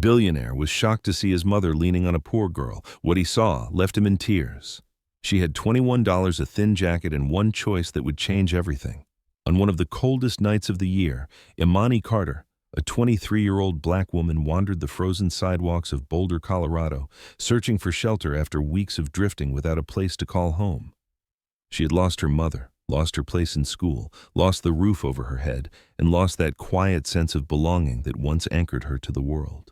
Billionaire was shocked to see his mother leaning on a poor girl. What he saw left him in tears. She had $21, a thin jacket, and one choice that would change everything. On one of the coldest nights of the year, Imani Carter, a 23-year-old black woman, wandered the frozen sidewalks of Boulder, Colorado, searching for shelter after weeks of drifting without a place to call home. She had lost her mother, lost her place in school, lost the roof over her head, and lost that quiet sense of belonging that once anchored her to the world.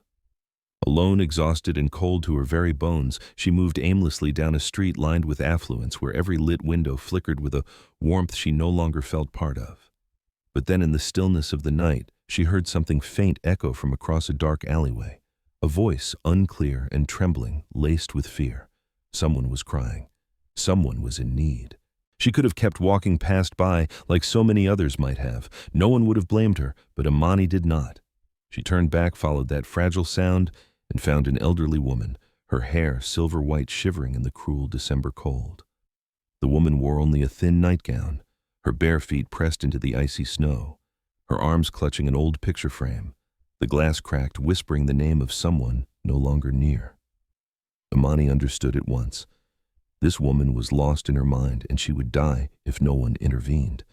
Alone, exhausted, and cold to her very bones, she moved aimlessly down a street lined with affluence where every lit window flickered with a warmth she no longer felt part of. But then in the stillness of the night, she heard something faint echo from across a dark alleyway. A voice, unclear and trembling, laced with fear. Someone was crying. Someone was in need. She could have kept walking past by like so many others might have. No one would have blamed her, but Imani did not. She turned back, followed that fragile sound, and found an elderly woman, her hair silver white, shivering in the cruel December cold. The woman wore only a thin nightgown, her bare feet pressed into the icy snow, her arms clutching an old picture frame, the glass cracked, whispering the name of someone no longer near. Imani understood at once. This woman was lost in her mind, and she would die if no one intervened.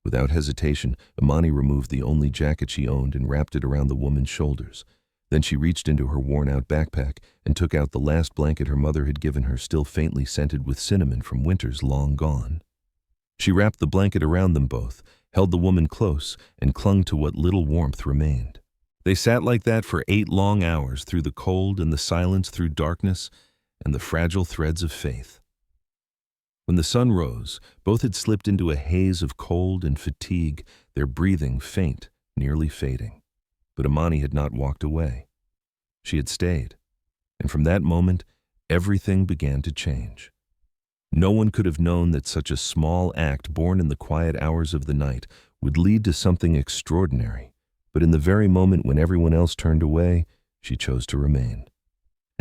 Without hesitation, Imani removed the only jacket she owned and wrapped it around the woman's shoulders. Then she reached into her worn-out backpack and took out the last blanket her mother had given her, still faintly scented with cinnamon from winters long gone. She wrapped the blanket around them both, held the woman close, and clung to what little warmth remained. They sat like that for 8 long hours, through the cold and the silence, through darkness and the fragile threads of faith. When the sun rose, both had slipped into a haze of cold and fatigue, their breathing faint, nearly fading. But Imani had not walked away. She had stayed, and from that moment, everything began to change. No one could have known that such a small act, born in the quiet hours of the night, would lead to something extraordinary. But in the very moment when everyone else turned away, she chose to remain.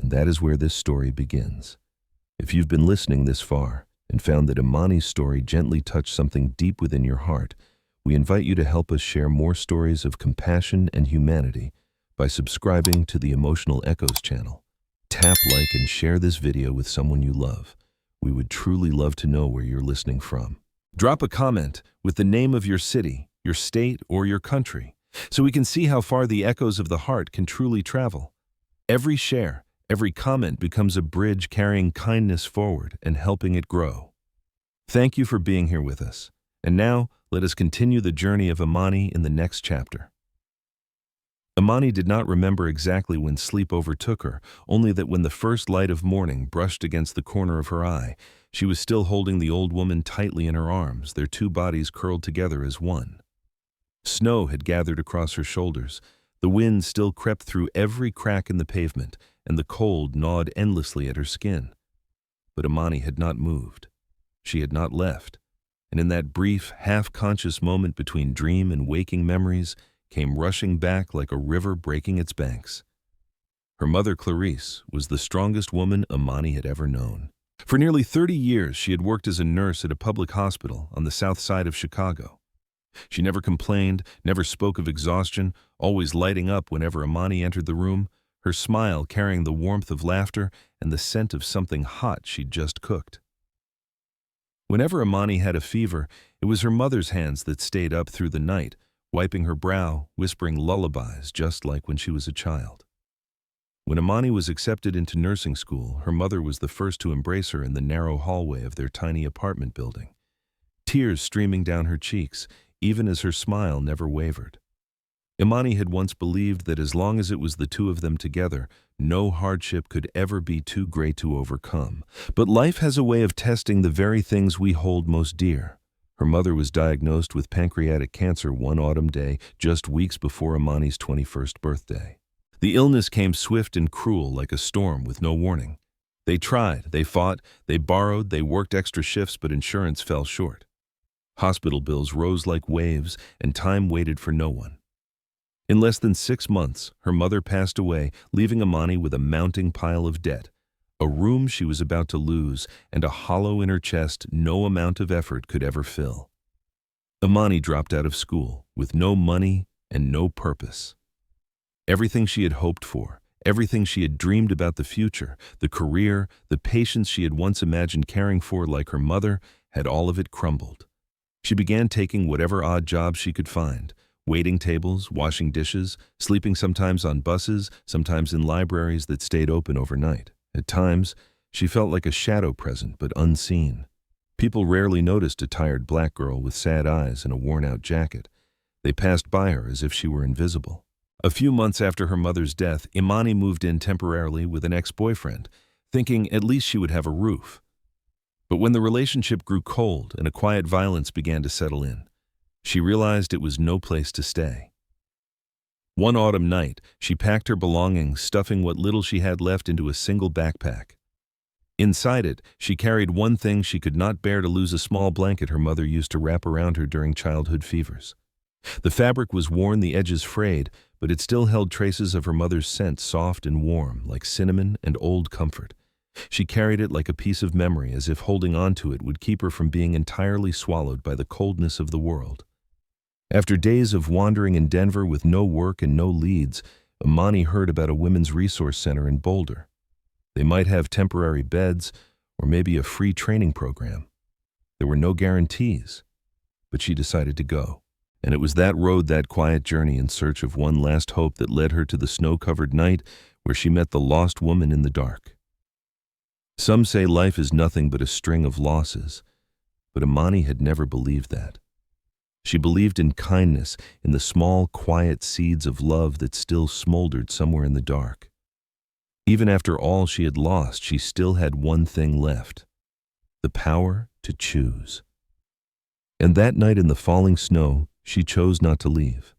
And that is where this story begins. If you've been listening this far and found that Imani's story gently touched something deep within your heart, we invite you to help us share more stories of compassion and humanity by subscribing to the Emotional Echoes channel. Tap like and share this video with someone you love. We would truly love to know where you're listening from. Drop a comment with the name of your city, your state, or your country, so we can see how far the echoes of the heart can truly travel. Every share, every comment becomes a bridge carrying kindness forward and helping it grow. Thank you for being here with us. And now, let us continue the journey of Imani in the next chapter. Imani did not remember exactly when sleep overtook her, only that when the first light of morning brushed against the corner of her eye, she was still holding the old woman tightly in her arms, their two bodies curled together as one. Snow had gathered across her shoulders, the wind still crept through every crack in the pavement, and the cold gnawed endlessly at her skin. But Imani had not moved. She had not left. And in that brief, half-conscious moment between dream and waking memories came rushing back like a river breaking its banks. Her mother, Clarice, was the strongest woman Imani had ever known. For nearly 30 years, she had worked as a nurse at a public hospital on the south side of Chicago. She never complained, never spoke of exhaustion, always lighting up whenever Imani entered the room, her smile carrying the warmth of laughter and the scent of something hot she'd just cooked. Whenever Imani had a fever, it was her mother's hands that stayed up through the night, wiping her brow, whispering lullabies just like when she was a child. When Imani was accepted into nursing school, her mother was the first to embrace her in the narrow hallway of their tiny apartment building, tears streaming down her cheeks, even as her smile never wavered. Imani had once believed that as long as it was the two of them together, no hardship could ever be too great to overcome. But life has a way of testing the very things we hold most dear. Her mother was diagnosed with pancreatic cancer one autumn day, just weeks before Imani's 21st birthday. The illness came swift and cruel like a storm with no warning. They tried, they fought, they borrowed, they worked extra shifts, but insurance fell short. Hospital bills rose like waves, and time waited for no one. In less than 6 months, her mother passed away, leaving Imani with a mounting pile of debt, a room she was about to lose, and a hollow in her chest no amount of effort could ever fill. Imani dropped out of school, with no money and no purpose. Everything she had hoped for, Everything she had dreamed about the future, the career, the patience she had once imagined caring for like her mother, had all of it crumbled. She began taking whatever odd jobs she could find, waiting tables, washing dishes, sleeping sometimes on buses, sometimes in libraries that stayed open overnight. At times, she felt like a shadow present but unseen. People rarely noticed a tired black girl with sad eyes and a worn-out jacket. They passed by her as if she were invisible. A few months after her mother's death, Imani moved in temporarily with an ex-boyfriend, thinking at least she would have a roof. But when the relationship grew cold and a quiet violence began to settle in, she realized it was no place to stay. One autumn night, she packed her belongings, stuffing what little she had left into a single backpack. Inside it, she carried one thing she could not bear to lose: a small blanket her mother used to wrap around her during childhood fevers. The fabric was worn, the edges frayed, but it still held traces of her mother's scent, soft and warm, like cinnamon and old comfort. She carried it like a piece of memory, as if holding on to it would keep her from being entirely swallowed by the coldness of the world. After days of wandering in Denver with no work and no leads, Imani heard about a women's resource center in Boulder. They might have temporary beds or maybe a free training program. There were no guarantees, but she decided to go. And it was that road, that quiet journey in search of one last hope, that led her to the snow-covered night where she met the lost woman in the dark. Some say life is nothing but a string of losses, but Imani had never believed that. She believed in kindness, in the small, quiet seeds of love that still smoldered somewhere in the dark. Even after all she had lost, she still had one thing left: the power to choose. And that night in the falling snow, she chose not to leave.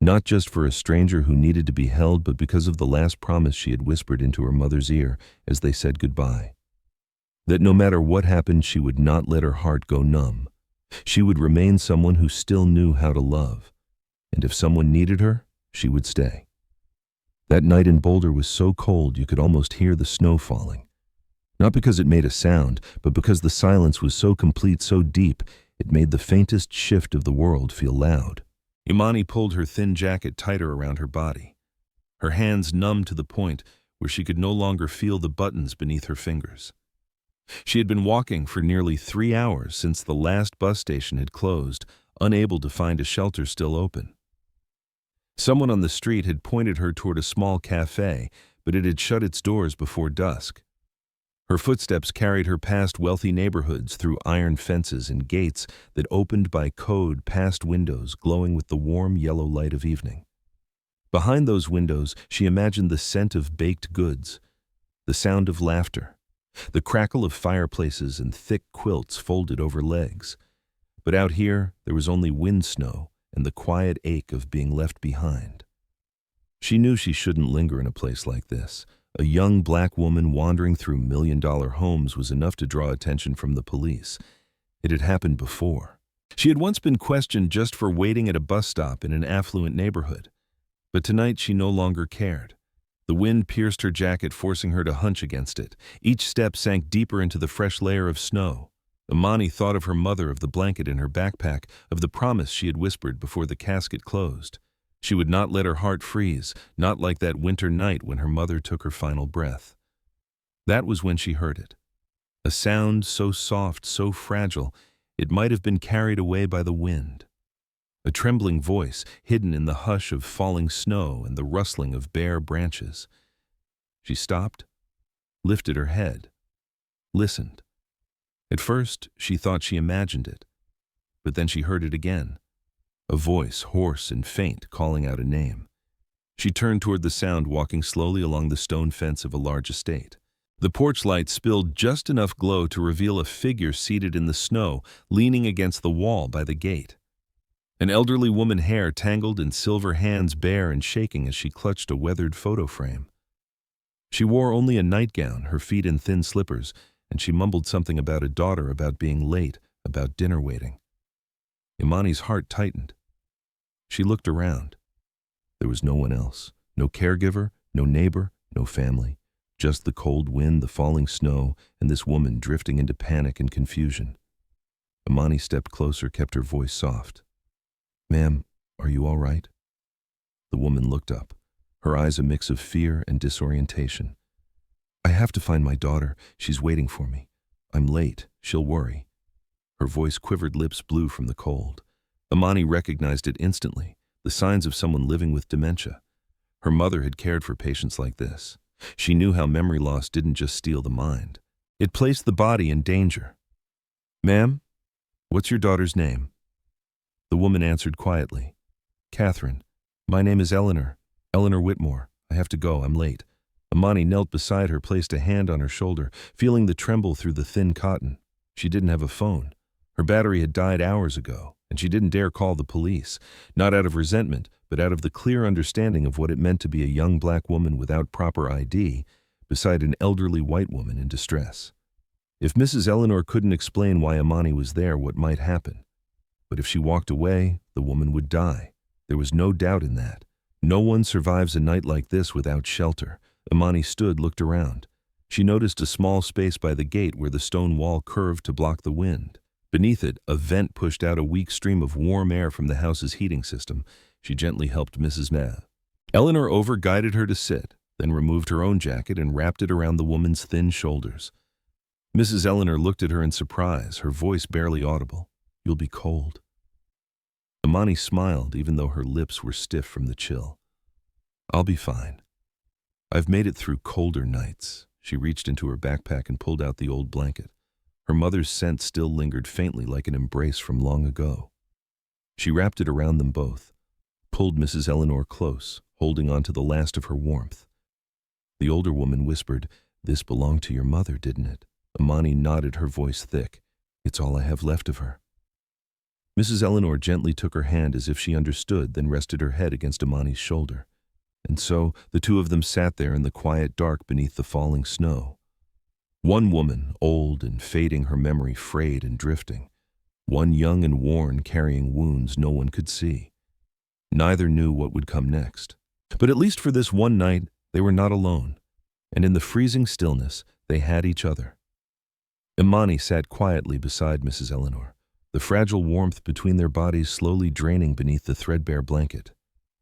Not just for a stranger who needed to be held, but because of the last promise she had whispered into her mother's ear as they said goodbye. That no matter what happened, she would not let her heart go numb. She would remain someone who still knew how to love. And if someone needed her, she would stay. That night in Boulder was so cold you could almost hear the snow falling. Not because it made a sound, but because the silence was so complete, so deep, it made the faintest shift of the world feel loud. Imani pulled her thin jacket tighter around her body. Her hands numbed to the point where she could no longer feel the buttons beneath her fingers. She had been walking for nearly 3 hours since the last bus station had closed, unable to find a shelter still open. Someone on the street had pointed her toward a small cafe, but it had shut its doors before dusk. Her footsteps carried her past wealthy neighborhoods, through iron fences and gates that opened by code, past windows glowing with the warm yellow light of evening. Behind those windows, she imagined the scent of baked goods, the sound of laughter, the crackle of fireplaces and thick quilts folded over legs. But out here, there was only wind snow and the quiet ache of being left behind. She knew she shouldn't linger in a place like this. A young black woman wandering through million-dollar homes was enough to draw attention from the police. It had happened before. She had once been questioned just for waiting at a bus stop in an affluent neighborhood. But tonight she no longer cared. The wind pierced her jacket, forcing her to hunch against it. Each step sank deeper into the fresh layer of snow. Imani thought of her mother, of the blanket in her backpack, of the promise she had whispered before the casket closed. She would not let her heart freeze, not like that winter night when her mother took her final breath. That was when she heard it. A sound so soft, so fragile, it might have been carried away by the wind. A trembling voice, hidden in the hush of falling snow and the rustling of bare branches. She stopped, lifted her head, listened. At first, she thought she imagined it, but then she heard it again. A voice, hoarse and faint, calling out a name. She turned toward the sound, walking slowly along the stone fence of a large estate. The porch light spilled just enough glow to reveal a figure seated in the snow, leaning against the wall by the gate. An elderly woman, hair tangled in silver, hands bare and shaking as she clutched a weathered photo frame. She wore only a nightgown, her feet in thin slippers, and she mumbled something about a daughter, about being late, about dinner waiting. Imani's heart tightened. She looked around. There was no one else. No caregiver, no neighbor, no family. Just the cold wind, the falling snow, and this woman drifting into panic and confusion. Imani stepped closer, kept her voice soft. "Ma'am, are you all right?" The woman looked up. her eyes a mix of fear and disorientation. "I have to find my daughter. She's waiting for me. I'm late. She'll worry." Her voice quivered, lips blue from the cold. Imani recognized it instantly, the signs of someone living with dementia. Her mother had cared for patients like this. She knew how memory loss didn't just steal the mind. It placed the body in danger. "Ma'am, what's your daughter's name?" The woman answered quietly. "Catherine. My name is Eleanor. Eleanor Whitmore. I have to go. I'm late." Imani knelt beside her, placed a hand on her shoulder, feeling the tremble through the thin cotton. She didn't have a phone. Her battery had died hours ago, and she didn't dare call the police, not out of resentment, but out of the clear understanding of what it meant to be a young black woman without proper ID beside an elderly white woman in distress. If Mrs. Eleanor couldn't explain why Imani was there, what might happen? But if she walked away, the woman would die. There was no doubt in that. No one survives a night like this without shelter. Imani stood, looked around. She noticed a small space by the gate where the stone wall curved to block the wind. Beneath it, a vent pushed out a weak stream of warm air from the house's heating system. She gently helped Mrs. Mav. Eleanor guided her to sit, then removed her own jacket and wrapped it around the woman's thin shoulders. Mrs. Eleanor looked at her in surprise, her voice barely audible. "You'll be cold." Imani smiled, even though her lips were stiff from the chill. "I'll be fine. I've made it through colder nights." She reached into her backpack and pulled out the old blanket. Her mother's scent still lingered faintly, like an embrace from long ago. She wrapped it around them both, pulled Mrs. Eleanor close, holding on to the last of her warmth. The older woman whispered, "This belonged to your mother, didn't it?" Imani nodded, her voice thick. "It's all I have left of her." Mrs. Eleanor gently took her hand as if she understood, then rested her head against Imani's shoulder. And so the two of them sat there in the quiet dark beneath the falling snow. One woman, old and fading, her memory frayed and drifting. One young and worn, carrying wounds no one could see. Neither knew what would come next. But at least for this one night, they were not alone. And in the freezing stillness, they had each other. Imani sat quietly beside Mrs. Eleanor, the fragile warmth between their bodies slowly draining beneath the threadbare blanket.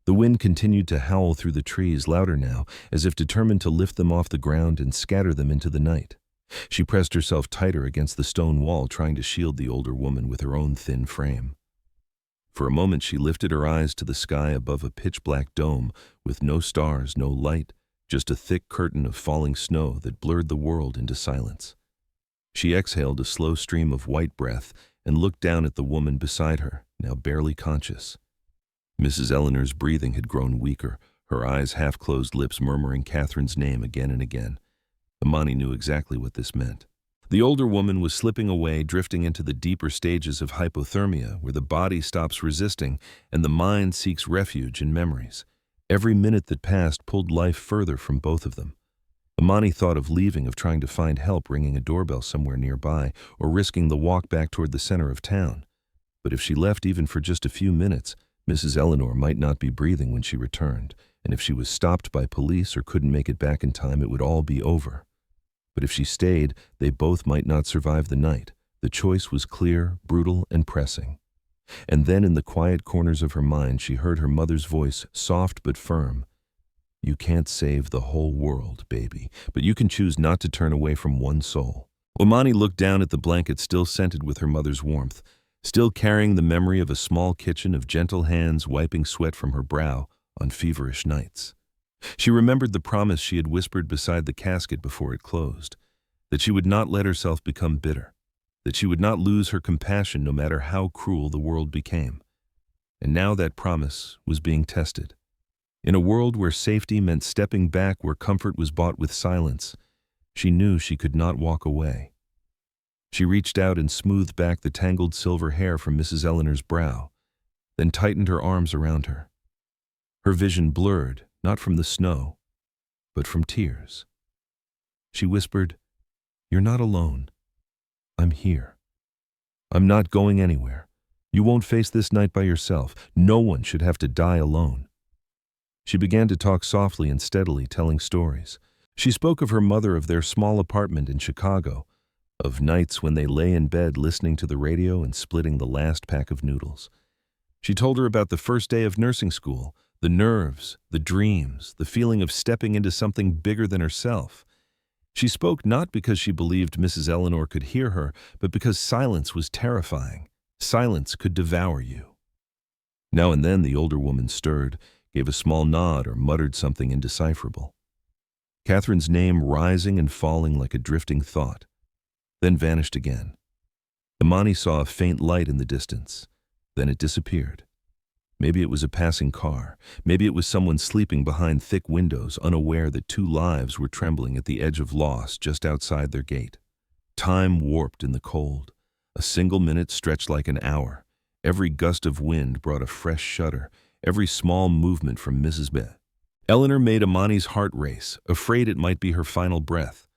The wind continued to howl through the trees, louder now, as if determined to lift them off the ground and scatter them into the night. She pressed herself tighter against the stone wall, trying to shield the older woman with her own thin frame. For a moment she lifted her eyes to the sky above a pitch-black dome, with no stars, no light, just a thick curtain of falling snow that blurred the world into silence. She exhaled a slow stream of white breath and looked down at the woman beside her, now barely conscious. Mrs. Eleanor's breathing had grown weaker, her eyes half-closed, lips murmuring Catherine's name again and again. Imani knew exactly what this meant. The older woman was slipping away, drifting into the deeper stages of hypothermia, where the body stops resisting and the mind seeks refuge in memories. Every minute that passed pulled life further from both of them. Imani thought of leaving, of trying to find help, ringing a doorbell somewhere nearby, or risking the walk back toward the center of town. But if she left even for just a few minutes, Mrs. Eleanor might not be breathing when she returned, and if she was stopped by police or couldn't make it back in time, it would all be over. But if she stayed, they both might not survive the night. The choice was clear, brutal, and pressing. And then in the quiet corners of her mind, she heard her mother's voice, soft but firm. "You can't save the whole world, baby, but you can choose not to turn away from one soul." Imani looked down at the blanket still scented with her mother's warmth, still carrying the memory of a small kitchen, of gentle hands wiping sweat from her brow on feverish nights. She remembered the promise she had whispered beside the casket before it closed, that she would not let herself become bitter, that she would not lose her compassion no matter how cruel the world became. And now that promise was being tested. In a world where safety meant stepping back, where comfort was bought with silence, she knew she could not walk away. She reached out and smoothed back the tangled silver hair from Mrs. Eleanor's brow, then tightened her arms around her. Her vision blurred, not from the snow, but from tears. She whispered, "You're not alone. I'm here. I'm not going anywhere. You won't face this night by yourself. No one should have to die alone." She began to talk softly and steadily, telling stories. She spoke of her mother, of their small apartment in Chicago, of nights when they lay in bed listening to the radio and splitting the last pack of noodles. She told her about the first day of nursing school, The nerves, the dreams, the feeling of stepping into something bigger than herself. She spoke not because she believed Mrs. Eleanor could hear her, but because silence was terrifying. Silence could devour you. Now and then the older woman stirred, gave a small nod, or muttered something indecipherable. Catherine's name rising and falling like a drifting thought, then vanished again. Imani saw a faint light in the distance. Then it disappeared. Maybe it was a passing car. Maybe it was someone sleeping behind thick windows, unaware that two lives were trembling at the edge of loss just outside their gate. Time warped in the cold. A single minute stretched like an hour. Every gust of wind brought a fresh shudder, every small movement from Mrs. B. Eleanor made Imani's heart race, afraid it might be her final breath.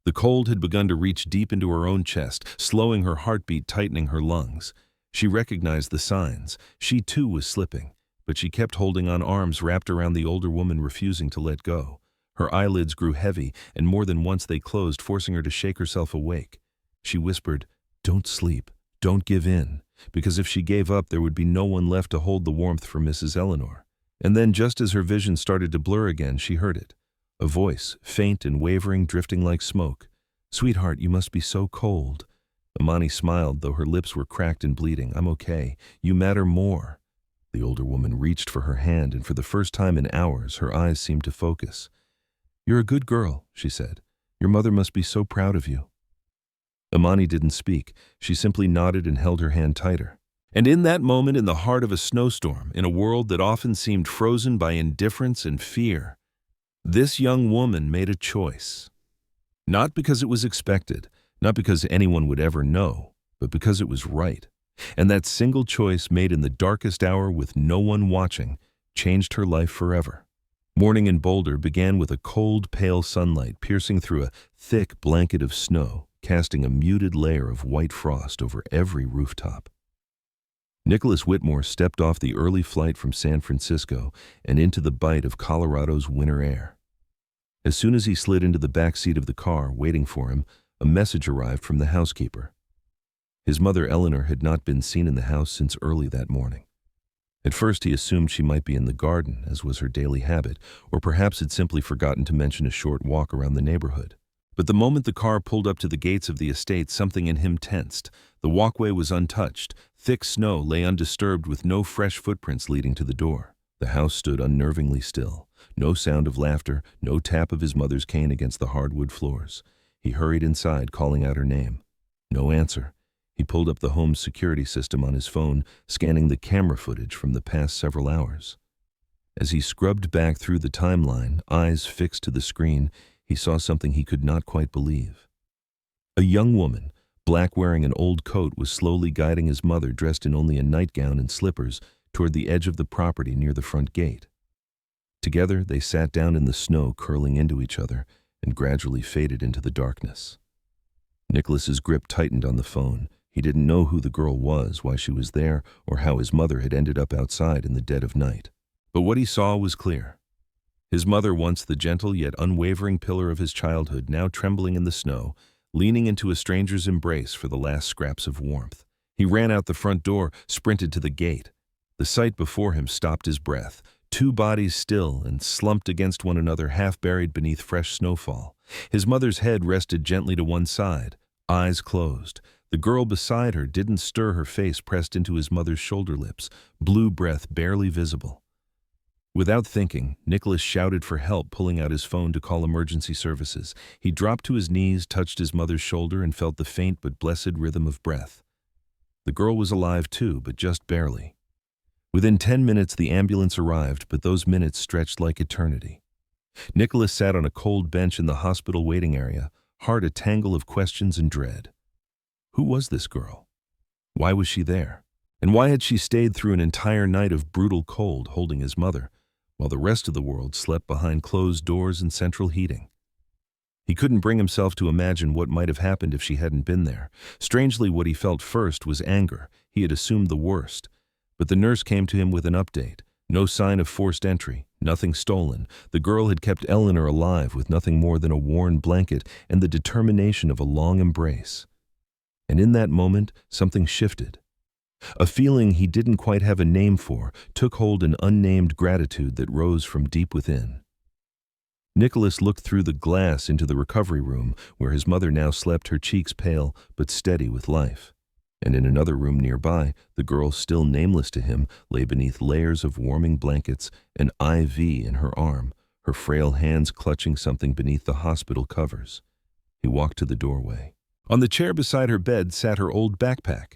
The cold had begun to reach deep into her own chest, slowing her heartbeat, tightening her lungs. She recognized the signs. She too was slipping, but she kept holding on, arms wrapped around the older woman, refusing to let go. Her eyelids grew heavy, and more than once they closed, forcing her to shake herself awake. She whispered, "Don't sleep, don't give in," because if she gave up, there would be no one left to hold the warmth for Mrs. Eleanor. And then, just as her vision started to blur again, she heard it. A voice, faint and wavering, drifting like smoke. "Sweetheart, you must be so cold." Imani smiled, though her lips were cracked and bleeding. "I'm okay. You matter more." The older woman reached for her hand, and for the first time in hours, her eyes seemed to focus. "You're a good girl," she said. "Your mother must be so proud of you." Imani didn't speak. She simply nodded and held her hand tighter. And in that moment, in the heart of a snowstorm, in a world that often seemed frozen by indifference and fear, this young woman made a choice. Not because it was expected, not because anyone would ever know, but because it was right. And that single choice, made in the darkest hour with no one watching, changed her life forever. Morning in Boulder began with a cold, pale sunlight piercing through a thick blanket of snow, casting a muted layer of white frost over every rooftop. Nicholas Whitmore stepped off the early flight from San Francisco and into the bite of Colorado's winter air. As soon as he slid into the back seat of the car, waiting for him, a message arrived from the housekeeper. His mother, Eleanor, had not been seen in the house since early that morning. At first he assumed she might be in the garden, as was her daily habit, or perhaps had simply forgotten to mention a short walk around the neighborhood. But the moment the car pulled up to the gates of the estate, something in him tensed. The walkway was untouched. Thick snow lay undisturbed, with no fresh footprints leading to the door. The house stood unnervingly still. No sound of laughter, no tap of his mother's cane against the hardwood floors. He hurried inside, calling out her name. No answer. He pulled up the home's security system on his phone, scanning the camera footage from the past several hours. As he scrubbed back through the timeline, eyes fixed to the screen, he saw something he could not quite believe. A young woman, black, wearing an old coat, was slowly guiding his mother, dressed in only a nightgown and slippers, toward the edge of the property near the front gate. Together they sat down in the snow, curling into each other, and gradually faded into the darkness. Nicholas's grip tightened on the phone. He didn't know who the girl was, why she was there, or how his mother had ended up outside in the dead of night. But what he saw was clear. His mother, once the gentle yet unwavering pillar of his childhood, now trembling in the snow, leaning into a stranger's embrace for the last scraps of warmth. He ran out the front door, sprinted to the gate. The sight before him stopped his breath. Two bodies still and slumped against one another, half buried beneath fresh snowfall. His mother's head rested gently to one side, eyes closed. The girl beside her didn't stir, her face pressed into his mother's shoulder lips, blue breath barely visible. Without thinking, Nicholas shouted for help, pulling out his phone to call emergency services. He dropped to his knees, touched his mother's shoulder, and felt the faint but blessed rhythm of breath. The girl was alive too, but just barely. Within 10 minutes the ambulance arrived, but those minutes stretched like eternity. Nicholas sat on a cold bench in the hospital waiting area, heart a tangle of questions and dread. Who was this girl? Why was she there? And why had she stayed through an entire night of brutal cold, holding his mother, while the rest of the world slept behind closed doors and central heating? He couldn't bring himself to imagine what might have happened if she hadn't been there. Strangely, what he felt first was anger. He had assumed the worst. But the nurse came to him with an update. No sign of forced entry, nothing stolen. The girl had kept Eleanor alive with nothing more than a worn blanket and the determination of a long embrace. And in that moment, something shifted. A feeling he didn't quite have a name for took hold, an unnamed gratitude that rose from deep within. Nicholas looked through the glass into the recovery room where his mother now slept, her cheeks pale but steady with life. And in another room nearby, the girl, still nameless to him, lay beneath layers of warming blankets, an IV in her arm, her frail hands clutching something beneath the hospital covers. He walked to the doorway. On the chair beside her bed sat her old backpack.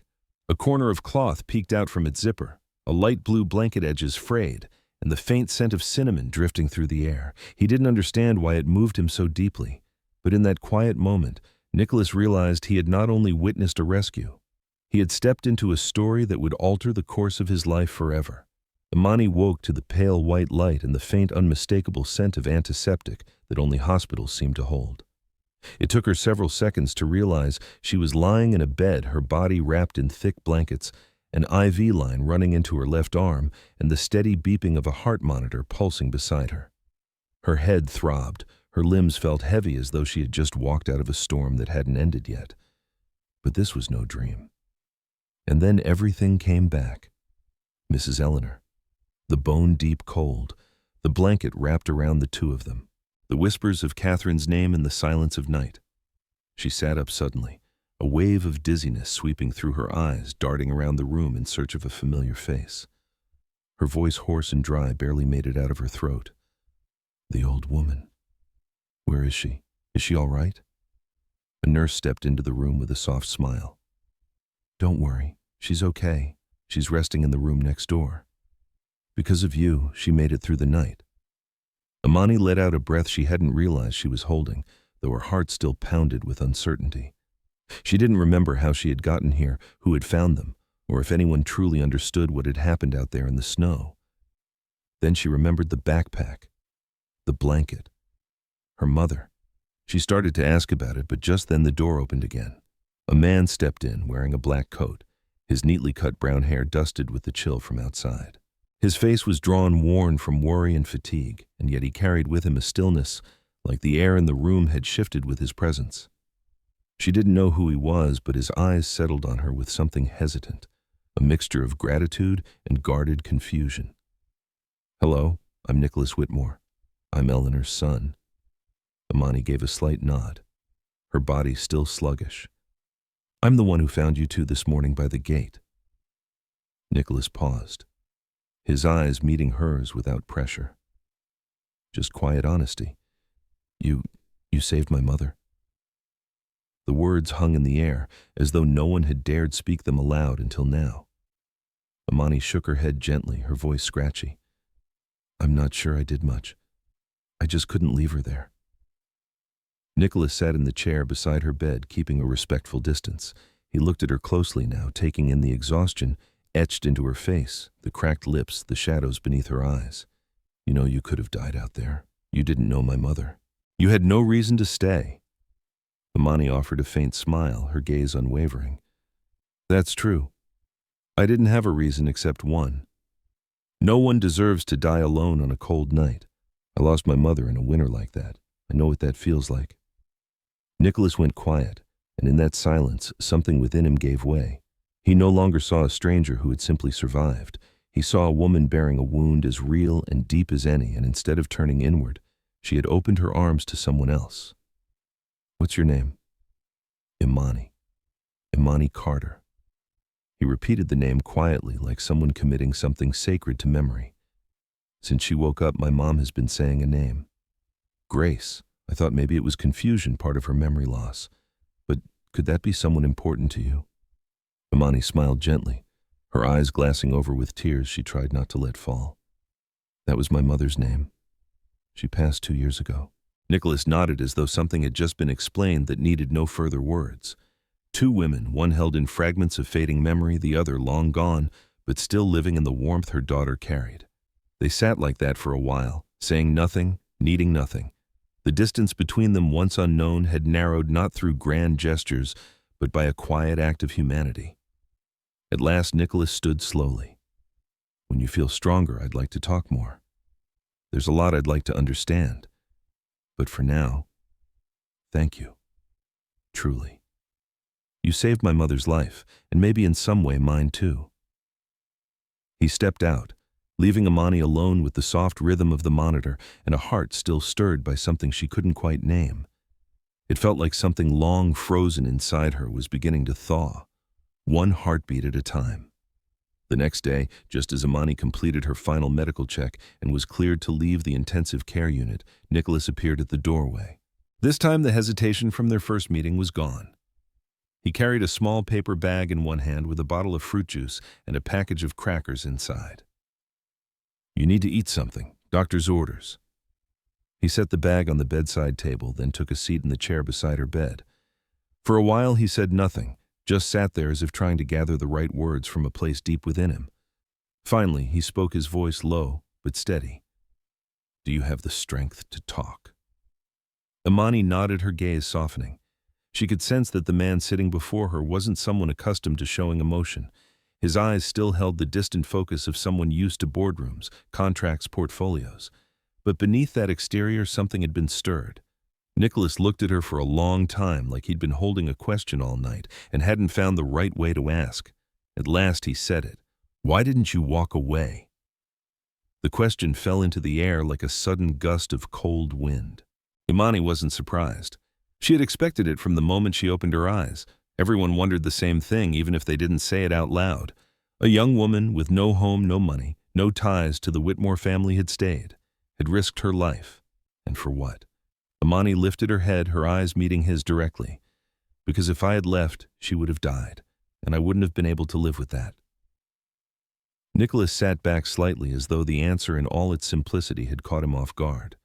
A corner of cloth peeked out from its zipper, a light blue blanket edges frayed, and the faint scent of cinnamon drifting through the air. He didn't understand why it moved him so deeply, but in that quiet moment, Nicholas realized he had not only witnessed a rescue, he had stepped into a story that would alter the course of his life forever. Imani woke to the pale white light and the faint unmistakable scent of antiseptic that only hospitals seem to hold. It took her several seconds to realize she was lying in a bed, her body wrapped in thick blankets, an IV line running into her left arm, and the steady beeping of a heart monitor pulsing beside her. Her head throbbed, her limbs felt heavy as though she had just walked out of a storm that hadn't ended yet. But this was no dream. And then everything came back. Mrs. Eleanor. The bone-deep cold, the blanket wrapped around the two of them, the whispers of Catherine's name in the silence of night. She sat up suddenly, a wave of dizziness sweeping through her eyes, darting around the room in search of a familiar face. Her voice, hoarse and dry, barely made it out of her throat. The old woman. Where is she? Is she all right? A nurse stepped into the room with a soft smile. Don't worry, she's okay. She's resting in the room next door. Because of you, she made it through the night. Imani let out a breath she hadn't realized she was holding, though her heart still pounded with uncertainty. She didn't remember how she had gotten here, who had found them, or if anyone truly understood what had happened out there in the snow. Then she remembered the backpack, the blanket, her mother. She started to ask about it, but just then the door opened again. A man stepped in, wearing a black coat, his neatly cut brown hair dusted with the chill from outside. His face was drawn, worn from worry and fatigue, and yet he carried with him a stillness, like the air in the room had shifted with his presence. She didn't know who he was, but his eyes settled on her with something hesitant, a mixture of gratitude and guarded confusion. Hello, I'm Nicholas Whitmore. I'm Eleanor's son. Imani gave a slight nod, her body still sluggish. I'm the one who found you two this morning by the gate. Nicholas paused, his eyes meeting hers without pressure. Just quiet honesty. You saved my mother. The words hung in the air, as though no one had dared speak them aloud until now. Imani shook her head gently, her voice scratchy. I'm not sure I did much. I just couldn't leave her there. Nicholas sat in the chair beside her bed, keeping a respectful distance. He looked at her closely now, taking in the exhaustion etched into her face, the cracked lips, the shadows beneath her eyes. You know, you could have died out there. You didn't know my mother. You had no reason to stay. Imani offered a faint smile, her gaze unwavering. That's true. I didn't have a reason except one. No one deserves to die alone on a cold night. I lost my mother in a winter like that. I know what that feels like. Nicholas went quiet, and in that silence, something within him gave way. He no longer saw a stranger who had simply survived. He saw a woman bearing a wound as real and deep as any, and instead of turning inward, she had opened her arms to someone else. What's your name? Imani. Imani Carter. He repeated the name quietly, like someone committing something sacred to memory. Since she woke up, my mom has been saying a name. Grace. I thought maybe it was confusion, part of her memory loss. But could that be someone important to you? Imani smiled gently, her eyes glassing over with tears she tried not to let fall. That was my mother's name. She passed 2 years ago. Nicholas nodded as though something had just been explained that needed no further words. Two women, one held in fragments of fading memory, the other long gone, but still living in the warmth her daughter carried. They sat like that for a while, saying nothing, needing nothing. The distance between them, once unknown, had narrowed not through grand gestures, but by a quiet act of humanity. At last, Nicholas stood slowly. When you feel stronger, I'd like to talk more. There's a lot I'd like to understand. But for now, thank you. Truly. You saved my mother's life, and maybe in some way mine too. He stepped out, leaving Imani alone with the soft rhythm of the monitor and a heart still stirred by something she couldn't quite name. It felt like something long frozen inside her was beginning to thaw, one heartbeat at a time. The next day, just as Imani completed her final medical check and was cleared to leave the intensive care unit, Nicholas appeared at the doorway. This time the hesitation from their first meeting was gone. He carried a small paper bag in one hand with a bottle of fruit juice and a package of crackers inside. "You need to eat something. Doctor's orders." He set the bag on the bedside table, then took a seat in the chair beside her bed. For a while he said nothing, just sat there as if trying to gather the right words from a place deep within him. Finally, he spoke, his voice low but steady. "Do you have the strength to talk?" Imani nodded, her gaze softening. She could sense that the man sitting before her wasn't someone accustomed to showing emotion. His eyes still held the distant focus of someone used to boardrooms, contracts, portfolios. But beneath that exterior, something had been stirred. Nicholas looked at her for a long time, like he'd been holding a question all night and hadn't found the right way to ask. At last he said it. "Why didn't you walk away?" The question fell into the air like a sudden gust of cold wind. Imani wasn't surprised. She had expected it from the moment she opened her eyes. Everyone wondered the same thing, even if they didn't say it out loud. A young woman with no home, no money, no ties to the Whitmore family had stayed, had risked her life. And for what? Imani lifted her head, her eyes meeting his directly. "Because if I had left, she would have died, and I wouldn't have been able to live with that." Nicholas sat back slightly, as though the answer in all its simplicity had caught him off guard.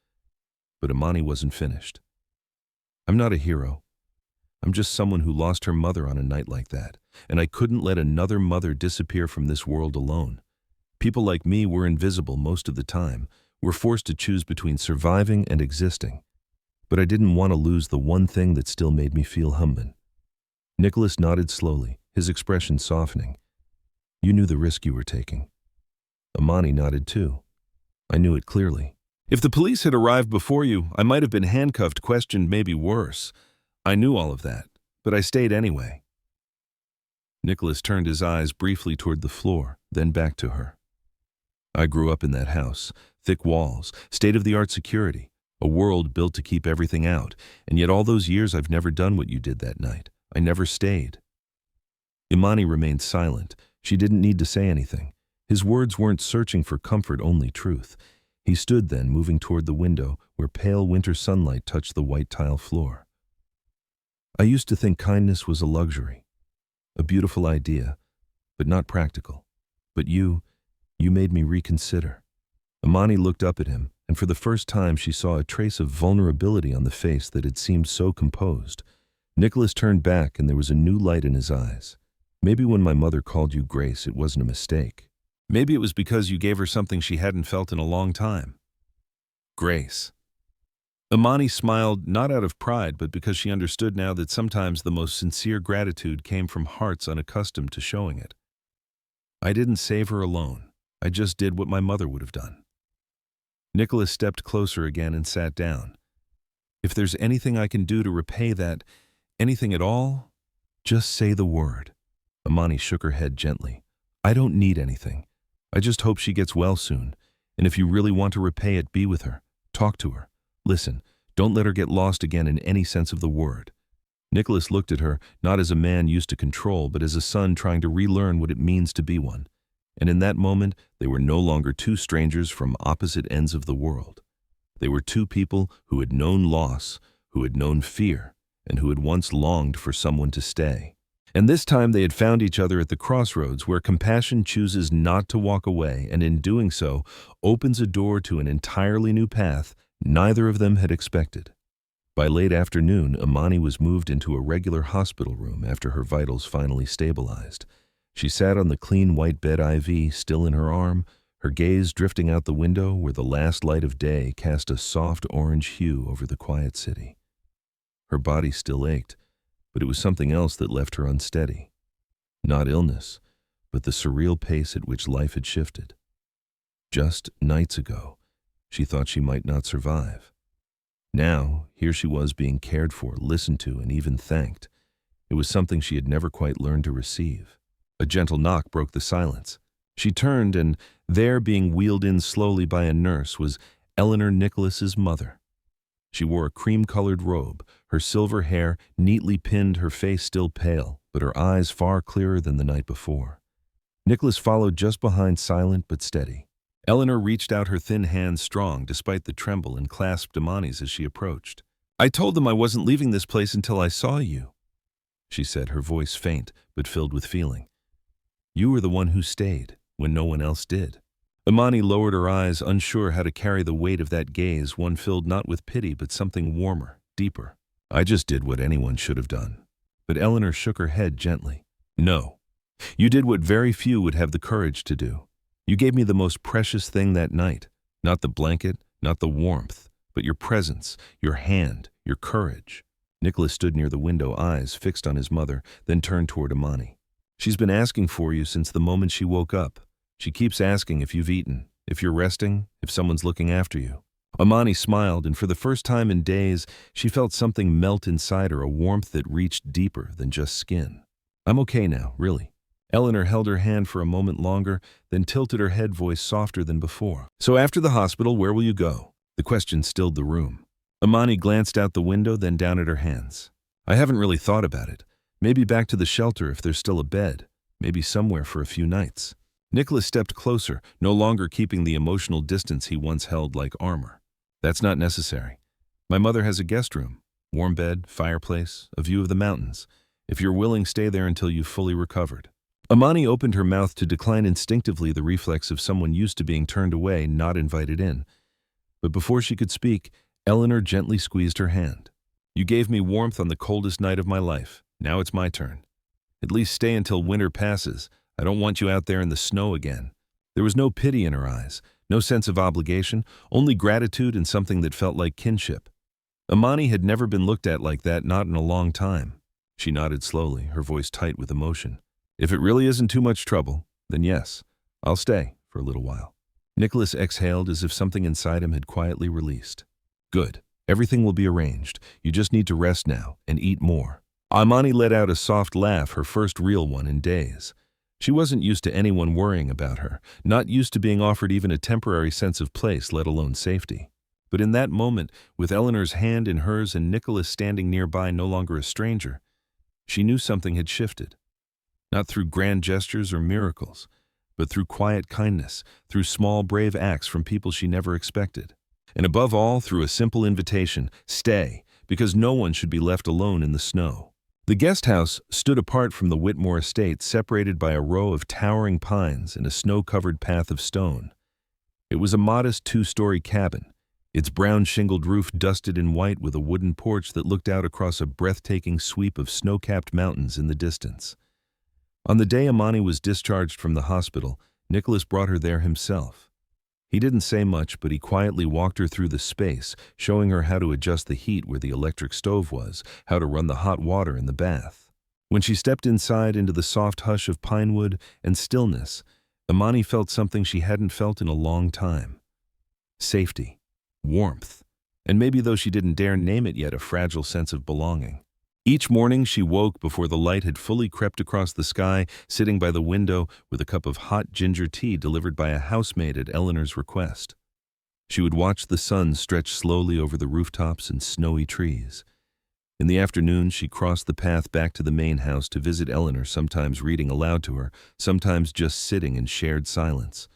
But Imani wasn't finished. "I'm not a hero. I'm just someone who lost her mother on a night like that, and I couldn't let another mother disappear from this world alone. People like me were invisible most of the time. We're forced to choose between surviving and existing. But I didn't want to lose the one thing that still made me feel human." Nicholas nodded slowly, his expression softening. "You knew the risk you were taking." Imani nodded too. "I knew it clearly. If the police had arrived before you, I might have been handcuffed, questioned, maybe worse. I knew all of that, but I stayed anyway." Nicholas turned his eyes briefly toward the floor, then back to her. "I grew up in that house, thick walls, state-of-the-art security, a world built to keep everything out, and yet all those years I've never done what you did that night. I never stayed." Imani remained silent. She didn't need to say anything. His words weren't searching for comfort, only truth. He stood then, moving toward the window, where pale winter sunlight touched the white tile floor. "I used to think kindness was a luxury, a beautiful idea, but not practical. But you made me reconsider." Imani looked up at him, and for the first time she saw a trace of vulnerability on the face that had seemed so composed. Nicholas turned back, and there was a new light in his eyes. "Maybe when my mother called you Grace, it wasn't a mistake. Maybe it was because you gave her something she hadn't felt in a long time." Grace. Imani smiled, not out of pride, but because she understood now that sometimes the most sincere gratitude came from hearts unaccustomed to showing it. "I didn't save her alone. I just did what my mother would have done." Nicholas stepped closer again and sat down. "If there's anything I can do to repay that, anything at all, just say the word." Imani shook her head gently. "I don't need anything. I just hope she gets well soon. And if you really want to repay it, be with her. Talk to her. Listen, don't let her get lost again in any sense of the word." Nicholas looked at her, not as a man used to control, but as a son trying to relearn what it means to be one. And in that moment, they were no longer two strangers from opposite ends of the world. They were two people who had known loss, who had known fear, and who had once longed for someone to stay. And this time they had found each other at the crossroads where compassion chooses not to walk away, and in doing so, opens a door to an entirely new path neither of them had expected. By late afternoon, Imani was moved into a regular hospital room after her vitals finally stabilized. She sat on the clean white bed, IV still in her arm, her gaze drifting out the window where the last light of day cast a soft orange hue over the quiet city. Her body still ached, but it was something else that left her unsteady. Not illness, but the surreal pace at which life had shifted. Just nights ago, she thought she might not survive. Now, here she was being cared for, listened to, and even thanked. It was something she had never quite learned to receive. A gentle knock broke the silence. She turned, and there, being wheeled in slowly by a nurse, was Eleanor Nicholas's mother. She wore a cream-colored robe, her silver hair neatly pinned, her face still pale, but her eyes far clearer than the night before. Nicholas followed just behind, silent but steady. Eleanor reached out her thin hands strong despite the tremble and clasped Imani's as she approached. "I told them I wasn't leaving this place until I saw you," she said, her voice faint but filled with feeling. "You were the one who stayed when no one else did." Imani lowered her eyes, unsure how to carry the weight of that gaze, one filled not with pity but something warmer, deeper. "I just did what anyone should have done." But Eleanor shook her head gently. "No. You did what very few would have the courage to do. You gave me the most precious thing that night. Not the blanket, not the warmth, but your presence, your hand, your courage." Nicholas stood near the window, eyes fixed on his mother, then turned toward Imani. "She's been asking for you since the moment she woke up. She keeps asking if you've eaten, if you're resting, if someone's looking after you." Imani smiled, and for the first time in days, she felt something melt inside her, a warmth that reached deeper than just skin. "I'm okay now, really." Eleanor held her hand for a moment longer, then tilted her head, voice softer than before. "So after the hospital, where will you go?" The question stilled the room. Imani glanced out the window, then down at her hands. "I haven't really thought about it. Maybe back to the shelter if there's still a bed. Maybe somewhere for a few nights." Nicholas stepped closer, no longer keeping the emotional distance he once held like armor. "That's not necessary. My mother has a guest room. Warm bed, fireplace, a view of the mountains. If you're willing, stay there until you've fully recovered." Imani opened her mouth to decline, instinctively, the reflex of someone used to being turned away, not invited in. But before she could speak, Eleanor gently squeezed her hand. "You gave me warmth on the coldest night of my life. Now it's my turn. At least stay until winter passes. I don't want you out there in the snow again." There was no pity in her eyes, no sense of obligation, only gratitude and something that felt like kinship. Imani had never been looked at like that, not in a long time. She nodded slowly, her voice tight with emotion. "If it really isn't too much trouble, then yes, I'll stay for a little while." Nicholas exhaled as if something inside him had quietly released. "Good. Everything will be arranged. You just need to rest now and eat more." Imani let out a soft laugh, her first real one in days. She wasn't used to anyone worrying about her, not used to being offered even a temporary sense of place, let alone safety. But in that moment, with Eleanor's hand in hers and Nicholas standing nearby, no longer a stranger, she knew something had shifted. Not through grand gestures or miracles, but through quiet kindness, through small, brave acts from people she never expected. And above all, through a simple invitation: stay, because no one should be left alone in the snow. The guest house stood apart from the Whitmore estate, separated by a row of towering pines and a snow-covered path of stone. It was a modest two-story cabin, its brown shingled roof dusted in white, with a wooden porch that looked out across a breathtaking sweep of snow-capped mountains in the distance. On the day Imani was discharged from the hospital, Nicholas brought her there himself. He didn't say much, but he quietly walked her through the space, showing her how to adjust the heat where the electric stove was, how to run the hot water in the bath. When she stepped inside into the soft hush of pine wood and stillness, Imani felt something she hadn't felt in a long time. Safety, warmth, and maybe, though she didn't dare name it yet, a fragile sense of belonging. Each morning she woke before the light had fully crept across the sky, sitting by the window with a cup of hot ginger tea delivered by a housemaid at Eleanor's request. She would watch the sun stretch slowly over the rooftops and snowy trees. In the afternoon, she crossed the path back to the main house to visit Eleanor, sometimes reading aloud to her, sometimes just sitting in shared silence.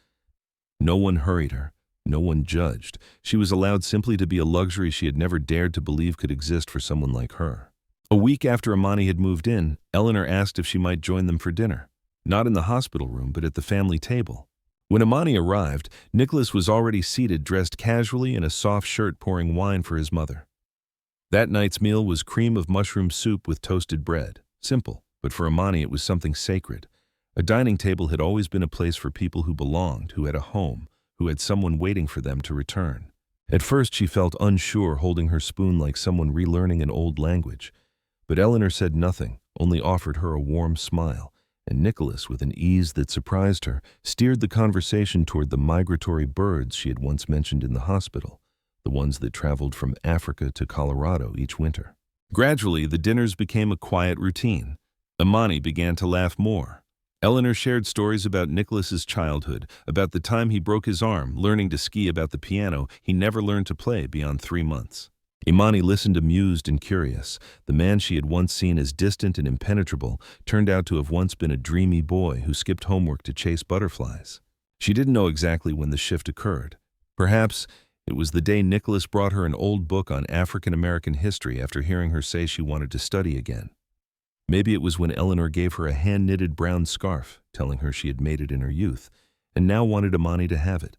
No one hurried her, no one judged. She was allowed simply to be, a luxury she had never dared to believe could exist for someone like her. A week after Imani had moved in, Eleanor asked if she might join them for dinner. Not in the hospital room, but at the family table. When Imani arrived, Nicholas was already seated, dressed casually in a soft shirt, pouring wine for his mother. That night's meal was cream of mushroom soup with toasted bread. Simple, but for Imani it was something sacred. A dining table had always been a place for people who belonged, who had a home, who had someone waiting for them to return. At first she felt unsure, holding her spoon like someone relearning an old language. But Eleanor said nothing, only offered her a warm smile, and Nicholas, with an ease that surprised her, steered the conversation toward the migratory birds she had once mentioned in the hospital, the ones that traveled from Africa to Colorado each winter. Gradually, the dinners became a quiet routine. Imani began to laugh more. Eleanor shared stories about Nicholas's childhood, about the time he broke his arm learning to ski, about the piano he never learned to play beyond 3 months. Imani listened amused and curious. The man she had once seen as distant and impenetrable turned out to have once been a dreamy boy who skipped homework to chase butterflies. She didn't know exactly when the shift occurred. Perhaps it was the day Nicholas brought her an old book on African American history after hearing her say she wanted to study again. Maybe it was when Eleanor gave her a hand-knitted brown scarf, telling her she had made it in her youth, and now wanted Imani to have it.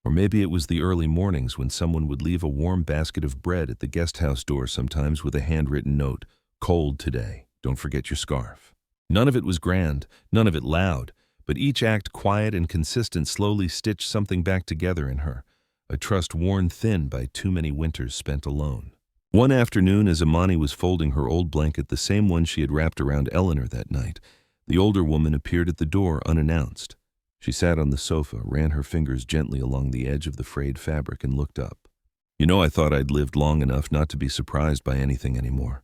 Or maybe it was the early mornings when someone would leave a warm basket of bread at the guest house door, sometimes with a handwritten note, "Cold today, don't forget your scarf." None of it was grand, none of it loud, but each act, quiet and consistent, slowly stitched something back together in her, a trust worn thin by too many winters spent alone. One afternoon, as Imani was folding her old blanket, the same one she had wrapped around Eleanor that night, the older woman appeared at the door unannounced. She sat on the sofa, ran her fingers gently along the edge of the frayed fabric, and looked up. "You know, I thought I'd lived long enough not to be surprised by anything anymore.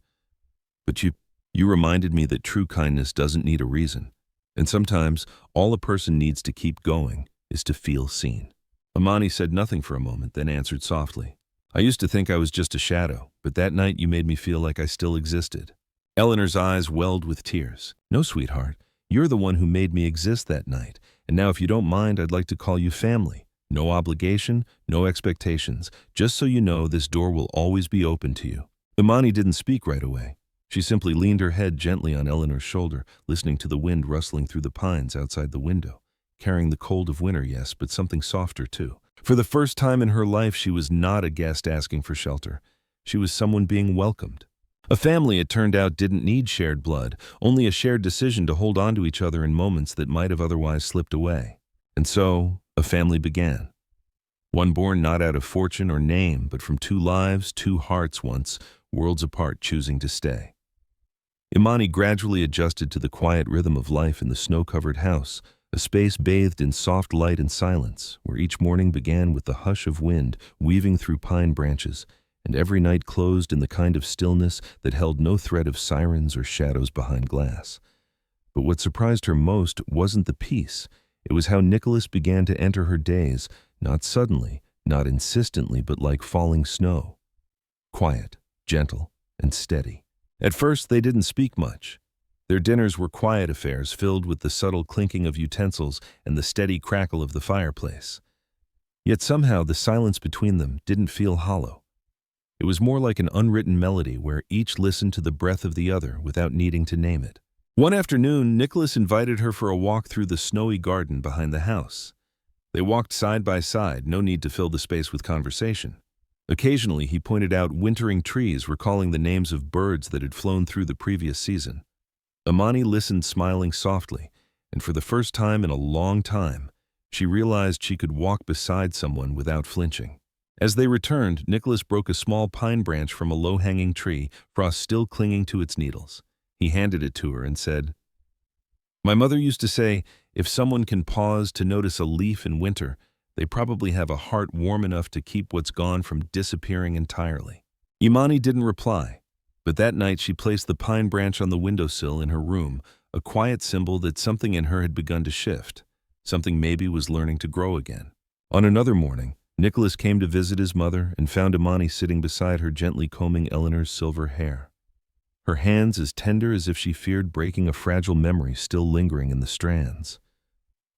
But you reminded me that true kindness doesn't need a reason, and sometimes all a person needs to keep going is to feel seen." Imani said nothing for a moment, then answered softly, "I used to think I was just a shadow, but that night you made me feel like I still existed." Eleanor's eyes welled with tears. "No, sweetheart, you're the one who made me exist that night, and now if you don't mind, I'd like to call you family. No obligation, no expectations, just so you know this door will always be open to you." Imani didn't speak right away. She simply leaned her head gently on Eleanor's shoulder, listening to the wind rustling through the pines outside the window, carrying the cold of winter, yes, but something softer too. For the first time in her life, she was not a guest asking for shelter. She was someone being welcomed. A family, it turned out, didn't need shared blood, only a shared decision to hold on to each other in moments that might have otherwise slipped away. And so, a family began. One born not out of fortune or name, but from two lives, two hearts once, worlds apart, choosing to stay. Imani gradually adjusted to the quiet rhythm of life in the snow-covered house, a space bathed in soft light and silence, where each morning began with the hush of wind weaving through pine branches, and every night closed in the kind of stillness that held no threat of sirens or shadows behind glass. But what surprised her most wasn't the peace. It was how Nicholas began to enter her days, not suddenly, not insistently, but like falling snow. Quiet, gentle, and steady. At first, they didn't speak much. Their dinners were quiet affairs filled with the subtle clinking of utensils and the steady crackle of the fireplace. Yet somehow the silence between them didn't feel hollow. It was more like an unwritten melody where each listened to the breath of the other without needing to name it. One afternoon, Nicholas invited her for a walk through the snowy garden behind the house. They walked side by side, no need to fill the space with conversation. Occasionally, he pointed out wintering trees, recalling the names of birds that had flown through the previous season. Imani listened, smiling softly, and for the first time in a long time, she realized she could walk beside someone without flinching. As they returned, Nicholas broke a small pine branch from a low-hanging tree, frost still clinging to its needles. He handed it to her and said, "My mother used to say, if someone can pause to notice a leaf in winter, they probably have a heart warm enough to keep what's gone from disappearing entirely." Imani didn't reply, but that night she placed the pine branch on the windowsill in her room, a quiet symbol that something in her had begun to shift, something maybe was learning to grow again. On another morning, Nicholas came to visit his mother and found Imani sitting beside her, gently combing Eleanor's silver hair. Her hands as tender as if she feared breaking a fragile memory still lingering in the strands.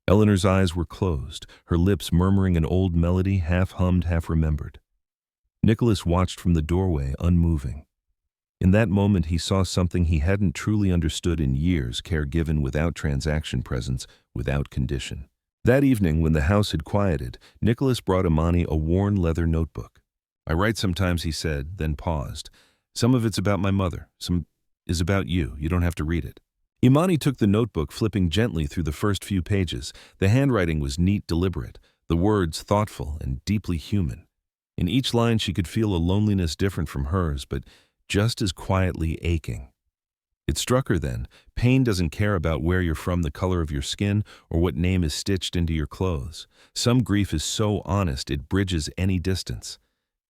Eleanor's eyes were closed, her lips murmuring an old melody, half hummed, half remembered. Nicholas watched from the doorway, unmoving. In that moment, he saw something he hadn't truly understood in years: care given without transaction, presence without condition. That evening, when the house had quieted, Nicholas brought Imani a worn leather notebook. "I write sometimes," he said, then paused. "Some of it's about my mother, some is about you. You don't have to read it." Imani took the notebook, flipping gently through the first few pages. The handwriting was neat, deliberate, the words thoughtful and deeply human. In each line she could feel a loneliness different from hers, but just as quietly aching. It struck her then, pain doesn't care about where you're from, the color of your skin, or what name is stitched into your clothes. Some grief is so honest it bridges any distance.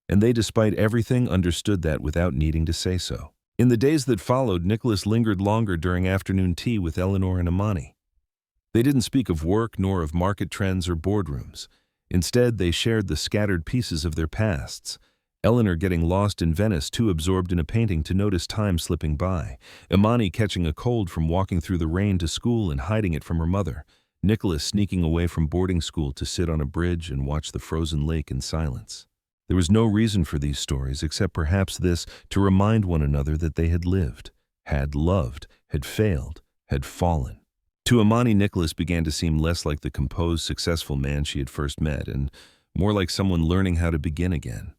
And they, despite everything, understood that without needing to say so. In the days that followed, Nicholas lingered longer during afternoon tea with Eleanor and Imani. They didn't speak of work nor of market trends or boardrooms. Instead, they shared the scattered pieces of their pasts. Eleanor getting lost in Venice, too absorbed in a painting to notice time slipping by. Imani catching a cold from walking through the rain to school and hiding it from her mother. Nicholas sneaking away from boarding school to sit on a bridge and watch the frozen lake in silence. There was no reason for these stories except perhaps this, to remind one another that they had lived, had loved, had failed, had fallen. To Imani, Nicholas began to seem less like the composed, successful man she had first met and more like someone learning how to begin again.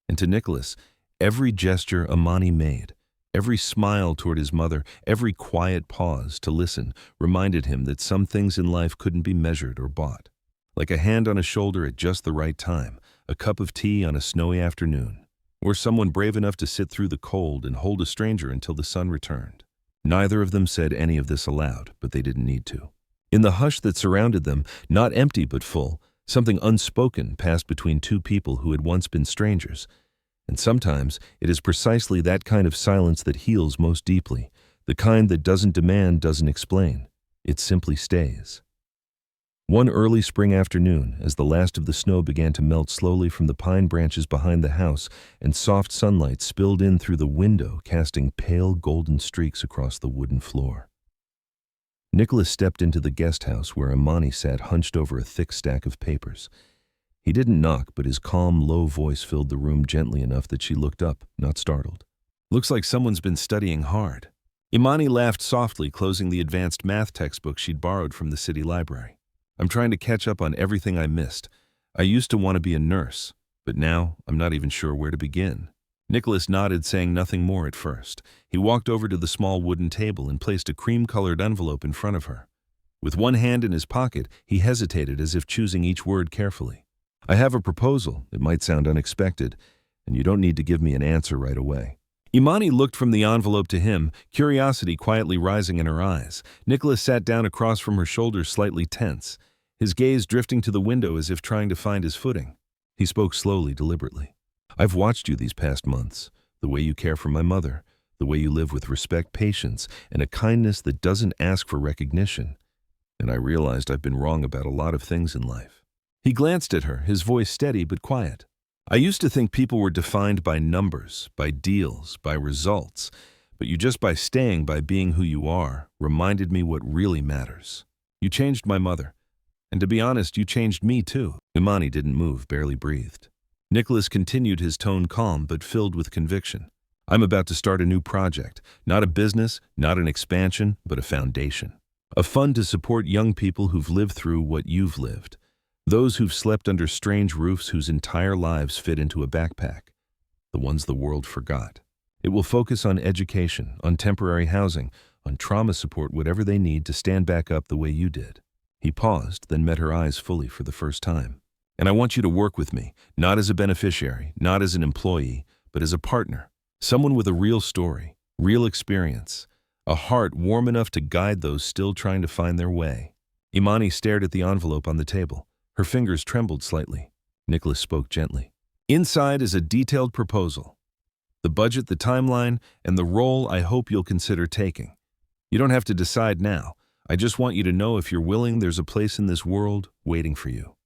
And to Nicholas, every gesture Imani made, every smile toward his mother, every quiet pause to listen reminded him that some things in life couldn't be measured or bought. Like a hand on a shoulder at just the right time, a cup of tea on a snowy afternoon, or someone brave enough to sit through the cold and hold a stranger until the sun returned. Neither of them said any of this aloud, but they didn't need to. In the hush that surrounded them, not empty but full, something unspoken passed between two people who had once been strangers. And sometimes it is precisely that kind of silence that heals most deeply, the kind that doesn't demand, doesn't explain. It simply stays. One early spring afternoon, as the last of the snow began to melt slowly from the pine branches behind the house and soft sunlight spilled in through the window, casting pale golden streaks across the wooden floor, Nicholas stepped into the guest house where Imani sat hunched over a thick stack of papers. He didn't knock, but his calm, low voice filled the room gently enough that she looked up, not startled. "Looks like someone's been studying hard." Imani laughed softly, closing the advanced math textbook she'd borrowed from the city library. "I'm trying to catch up on everything I missed. I used to want to be a nurse, but now I'm not even sure where to begin." Nicholas nodded, saying nothing more at first. He walked over to the small wooden table and placed a cream-colored envelope in front of her. With one hand in his pocket, he hesitated as if choosing each word carefully. "I have a proposal. It might sound unexpected, and you don't need to give me an answer right away." Imani looked from the envelope to him, curiosity quietly rising in her eyes. Nicholas sat down across from her, shoulders slightly tense, his gaze drifting to the window as if trying to find his footing. He spoke slowly, deliberately. "I've watched you these past months, the way you care for my mother, the way you live with respect, patience, and a kindness that doesn't ask for recognition. And I realized I've been wrong about a lot of things in life." He glanced at her, his voice steady but quiet. "I used to think people were defined by numbers, by deals, by results, but you, just by staying, by being who you are, reminded me what really matters. You changed my mother. And to be honest, you changed me too." Imani didn't move, barely breathed. Nicholas continued, his tone calm but filled with conviction. "I'm about to start a new project, not a business, not an expansion, but a foundation. A fund to support young people who've lived through what you've lived. Those who've slept under strange roofs, whose entire lives fit into a backpack. The ones the world forgot. It will focus on education, on temporary housing, on trauma support, whatever they need to stand back up the way you did." He paused, then met her eyes fully for the first time. "And I want you to work with me, not as a beneficiary, not as an employee, but as a partner. Someone with a real story, real experience, a heart warm enough to guide those still trying to find their way." Imani stared at the envelope on the table. Her fingers trembled slightly. Nicholas spoke gently. "Inside is a detailed proposal. The budget, the timeline, and the role I hope you'll consider taking. You don't have to decide now. I just want you to know, if you're willing, there's a place in this world waiting for you.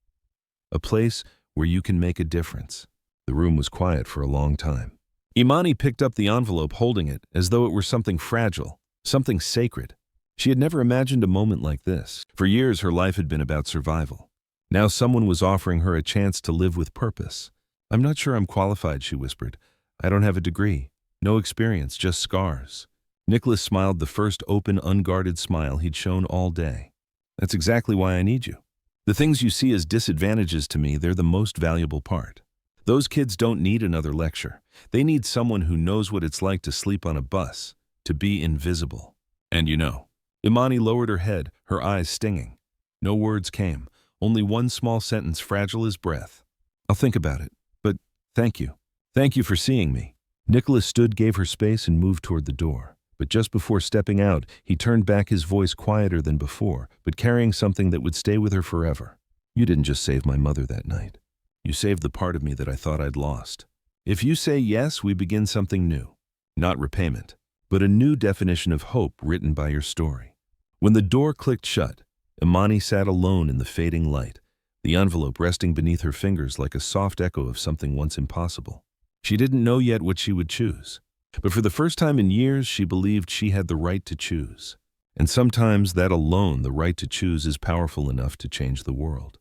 A place where you can make a difference." The room was quiet for a long time. Imani picked up the envelope, holding it as though it were something fragile, something sacred. She had never imagined a moment like this. For years, her life had been about survival. Now someone was offering her a chance to live with purpose. "I'm not sure I'm qualified," she whispered. "I don't have a degree, no experience, just scars." Nicholas smiled, the first open, unguarded smile he'd shown all day. "That's exactly why I need you. The things you see as disadvantages to me, they're the most valuable part. Those kids don't need another lecture. They need someone who knows what it's like to sleep on a bus, to be invisible. And you know." Imani lowered her head, her eyes stinging. No words came, only one small sentence, fragile as breath. "I'll think about it, but thank you. Thank you for seeing me." Nicholas stood, gave her space, and moved toward the door. But just before stepping out, he turned back, his voice quieter than before, but carrying something that would stay with her forever. "You didn't just save my mother that night. You saved the part of me that I thought I'd lost. If you say yes, we begin something new. Not repayment, but a new definition of hope written by your story." When the door clicked shut, Imani sat alone in the fading light, the envelope resting beneath her fingers like a soft echo of something once impossible. She didn't know yet what she would choose, but for the first time in years she believed she had the right to choose. And sometimes that alone, the right to choose, is powerful enough to change the world.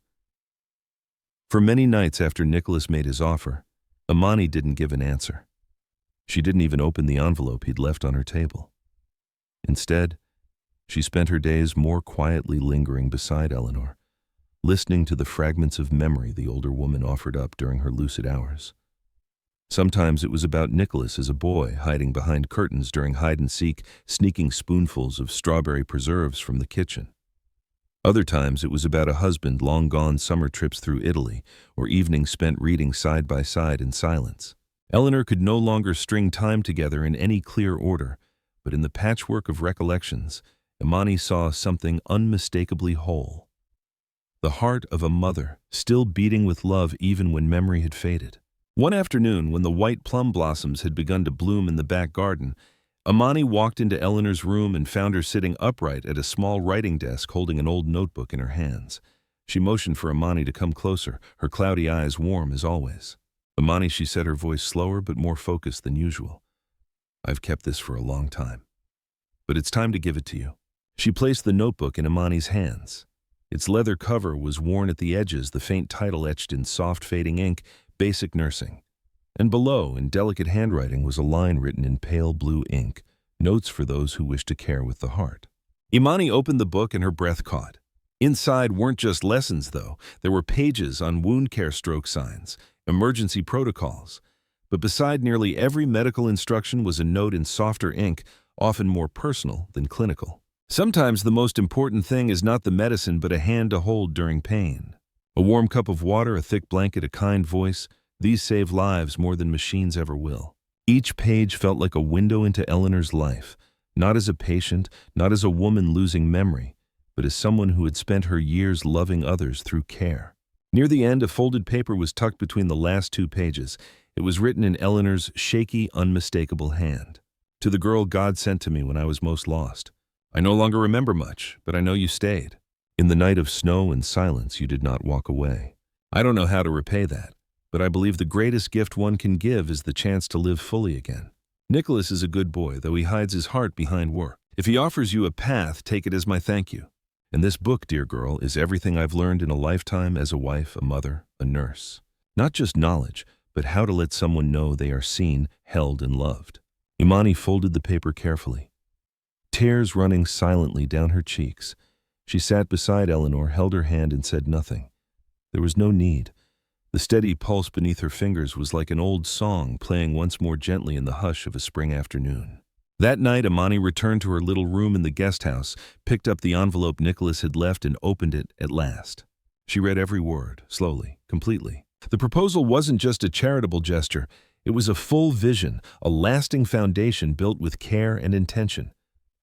For many nights after Nicholas made his offer, Imani didn't give an answer. She didn't even open the envelope he'd left on her table. Instead, she spent her days more quietly lingering beside Eleanor, listening to the fragments of memory the older woman offered up during her lucid hours. Sometimes it was about Nicholas as a boy, hiding behind curtains during hide-and-seek, sneaking spoonfuls of strawberry preserves from the kitchen. Other times it was about a husband, long-gone summer trips through Italy, or evenings spent reading side by side in silence. Eleanor could no longer string time together in any clear order, but in the patchwork of recollections, Imani saw something unmistakably whole. The heart of a mother, still beating with love even when memory had faded. One afternoon, when the white plum blossoms had begun to bloom in the back garden, Imani walked into Eleanor's room and found her sitting upright at a small writing desk holding an old notebook in her hands. She motioned for Imani to come closer, her cloudy eyes warm as always. "Imani," she said, her voice slower but more focused than usual. "I've kept this for a long time, but it's time to give it to you." She placed the notebook in Imani's hands. Its leather cover was worn at the edges, the faint title etched in soft fading ink, "Basic Nursing." And below, in delicate handwriting, was a line written in pale blue ink, "Notes for those who wish to care with the heart." Imani opened the book and her breath caught. Inside weren't just lessons, though. There were pages on wound care stroke signs, emergency protocols. But beside nearly every medical instruction was a note in softer ink, often more personal than clinical. Sometimes the most important thing is not the medicine but a hand to hold during pain. A warm cup of water, a thick blanket, a kind voice. These save lives more than machines ever will. Each page felt like a window into Eleanor's life, not as a patient, not as a woman losing memory, but as someone who had spent her years loving others through care. Near the end, a folded paper was tucked between the last two pages. It was written in Eleanor's shaky, unmistakable hand. "To the girl God sent to me when I was most lost. I no longer remember much, but I know you stayed. In the night of snow and silence, you did not walk away. I don't know how to repay that, but I believe the greatest gift one can give is the chance to live fully again. Nicholas is a good boy, though he hides his heart behind work. If he offers you a path, take it as my thank you. And this book, dear girl, is everything I've learned in a lifetime as a wife, a mother, a nurse. Not just knowledge, but how to let someone know they are seen, held, and loved." Imani folded the paper carefully, tears running silently down her cheeks. She sat beside Eleanor, held her hand, and said nothing. There was no need. The steady pulse beneath her fingers was like an old song playing once more gently in the hush of a spring afternoon. That night, Imani returned to her little room in the guest house, picked up the envelope Nicholas had left, and opened it at last. She read every word, slowly, completely. The proposal wasn't just a charitable gesture. It was a full vision, a lasting foundation built with care and intention.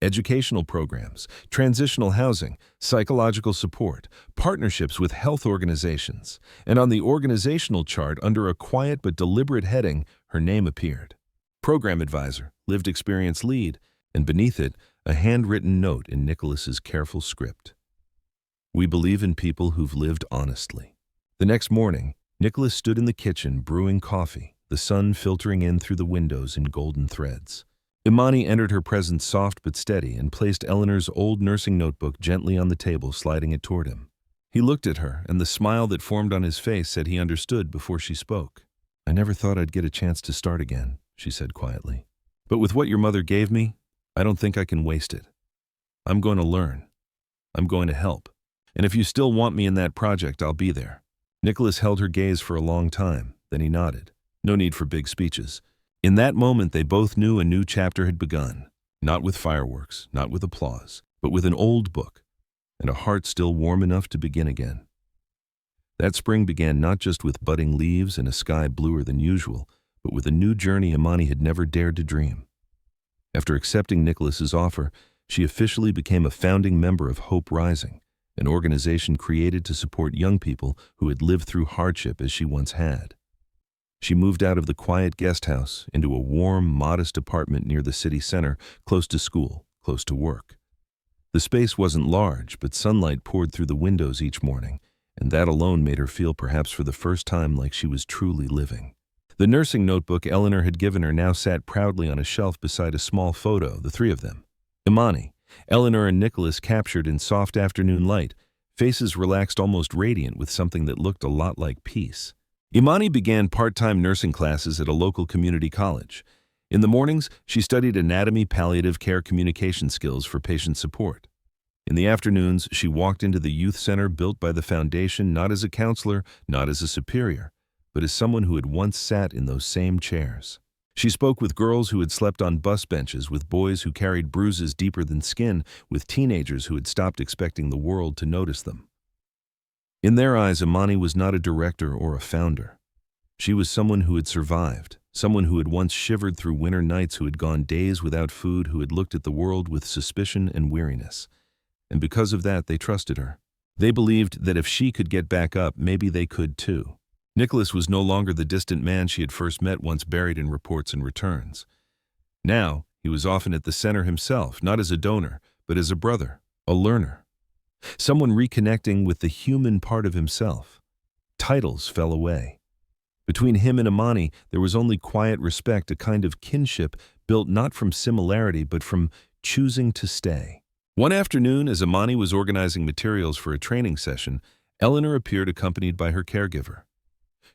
Educational programs, transitional housing, psychological support, partnerships with health organizations. And on the organizational chart, under a quiet but deliberate heading, her name appeared. Program Advisor, Lived Experience Lead, and beneath it, a handwritten note in Nicholas's careful script. "We believe in people who've lived honestly." The next morning, Nicholas stood in the kitchen brewing coffee, the sun filtering in through the windows in golden threads. Imani entered her presence soft but steady and placed Eleanor's old nursing notebook gently on the table, sliding it toward him. He looked at her, and the smile that formed on his face said he understood before she spoke. "I never thought I'd get a chance to start again," she said quietly. "But with what your mother gave me, I don't think I can waste it. I'm going to learn. I'm going to help. And if you still want me in that project, I'll be there." Nicholas held her gaze for a long time, then he nodded. No need for big speeches. In that moment, they both knew a new chapter had begun, not with fireworks, not with applause, but with an old book, and a heart still warm enough to begin again. That spring began not just with budding leaves and a sky bluer than usual, but with a new journey Imani had never dared to dream. After accepting Nicholas's offer, she officially became a founding member of Hope Rising, an organization created to support young people who had lived through hardship as she once had. She moved out of the quiet guest house into a warm, modest apartment near the city center, close to school, close to work. The space wasn't large, but sunlight poured through the windows each morning, and that alone made her feel perhaps for the first time like she was truly living. The nursing notebook Eleanor had given her now sat proudly on a shelf beside a small photo, the three of them. Imani, Eleanor and Nicholas captured in soft afternoon light, faces relaxed almost radiant with something that looked a lot like peace. Imani began part-time nursing classes at a local community college. In the mornings, she studied anatomy, palliative care, communication skills for patient support. In the afternoons, she walked into the youth center built by the foundation not as a counselor, not as a superior, but as someone who had once sat in those same chairs. She spoke with girls who had slept on bus benches, with boys who carried bruises deeper than skin, with teenagers who had stopped expecting the world to notice them. In their eyes, Imani was not a director or a founder. She was someone who had survived, someone who had once shivered through winter nights, who had gone days without food, who had looked at the world with suspicion and weariness. And because of that, they trusted her. They believed that if she could get back up, maybe they could too. Nicholas was no longer the distant man she had first met, once buried in reports and returns. Now, he was often at the center himself, not as a donor, but as a brother, a learner. Someone reconnecting with the human part of himself. Titles fell away. Between him and Imani, there was only quiet respect, a kind of kinship built not from similarity, but from choosing to stay. One afternoon, as Imani was organizing materials for a training session, Eleanor appeared accompanied by her caregiver.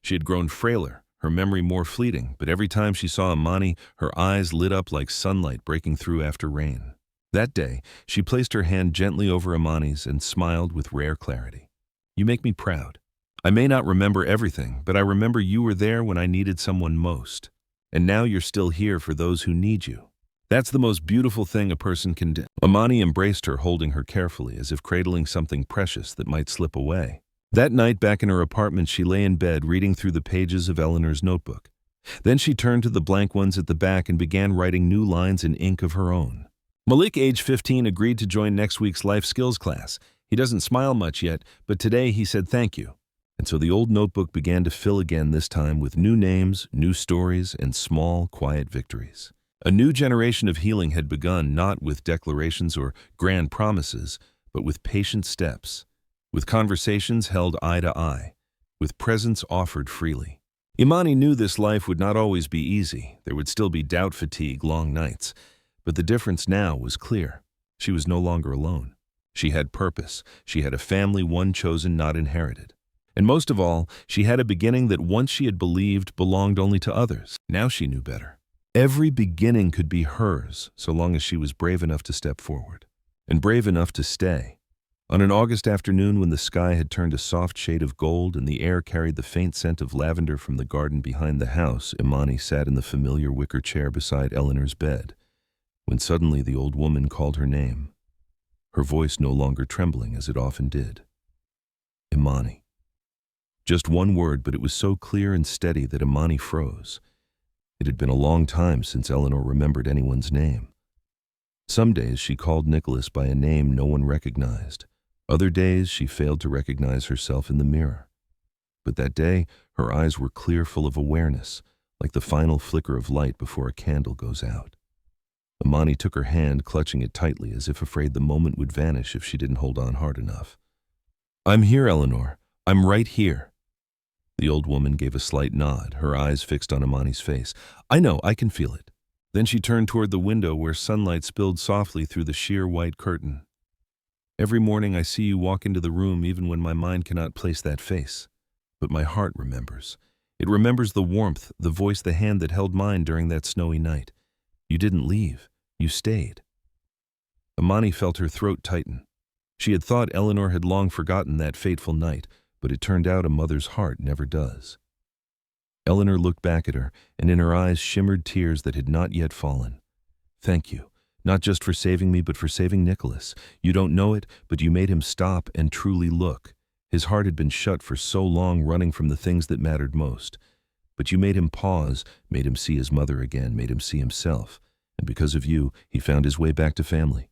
She had grown frailer, her memory more fleeting, but every time she saw Imani, her eyes lit up like sunlight breaking through after rain. That day, she placed her hand gently over Imani's and smiled with rare clarity. "You make me proud. I may not remember everything, but I remember you were there when I needed someone most. And now you're still here for those who need you. That's the most beautiful thing a person can do." Imani embraced her, holding her carefully, as if cradling something precious that might slip away. That night, back in her apartment, she lay in bed reading through the pages of Eleanor's notebook. Then she turned to the blank ones at the back and began writing new lines in ink of her own. Malik, age 15, agreed to join next week's life skills class. He doesn't smile much yet, but today he said thank you. And so the old notebook began to fill again, this time with new names, new stories, and small, quiet victories. A new generation of healing had begun, not with declarations or grand promises, but with patient steps, with conversations held eye to eye, with presence offered freely. Imani knew this life would not always be easy. There would still be doubt, fatigue, long nights. But the difference now was clear. She was no longer alone. She had purpose. She had a family, one chosen, not inherited. And most of all, she had a beginning that once she had believed belonged only to others. Now she knew better. Every beginning could be hers, so long as she was brave enough to step forward, and brave enough to stay. On an August afternoon, when the sky had turned a soft shade of gold and the air carried the faint scent of lavender from the garden behind the house, Imani sat in the familiar wicker chair beside Eleanor's bed, when suddenly the old woman called her name, her voice no longer trembling as it often did. Imani. Just one word, but it was so clear and steady that Imani froze. It had been a long time since Eleanor remembered anyone's name. Some days she called Nicholas by a name no one recognized. Other days she failed to recognize herself in the mirror. But that day, her eyes were clear, full of awareness, like the final flicker of light before a candle goes out. Imani took her hand, clutching it tightly, as if afraid the moment would vanish if she didn't hold on hard enough. "I'm here, Eleanor. I'm right here." The old woman gave a slight nod, her eyes fixed on Imani's face. "I know, I can feel it." Then she turned toward the window where sunlight spilled softly through the sheer white curtain. "Every morning I see you walk into the room, even when my mind cannot place that face. But my heart remembers. It remembers the warmth, the voice, the hand that held mine during that snowy night. You didn't leave. You stayed." Imani felt her throat tighten. She had thought Eleanor had long forgotten that fateful night, but it turned out a mother's heart never does. Eleanor looked back at her, and in her eyes shimmered tears that had not yet fallen. "Thank you, not just for saving me, but for saving Nicholas. You don't know it, but you made him stop and truly look. His heart had been shut for so long, running from the things that mattered most. But you made him pause, made him see his mother again, made him see himself. And because of you, he found his way back to family."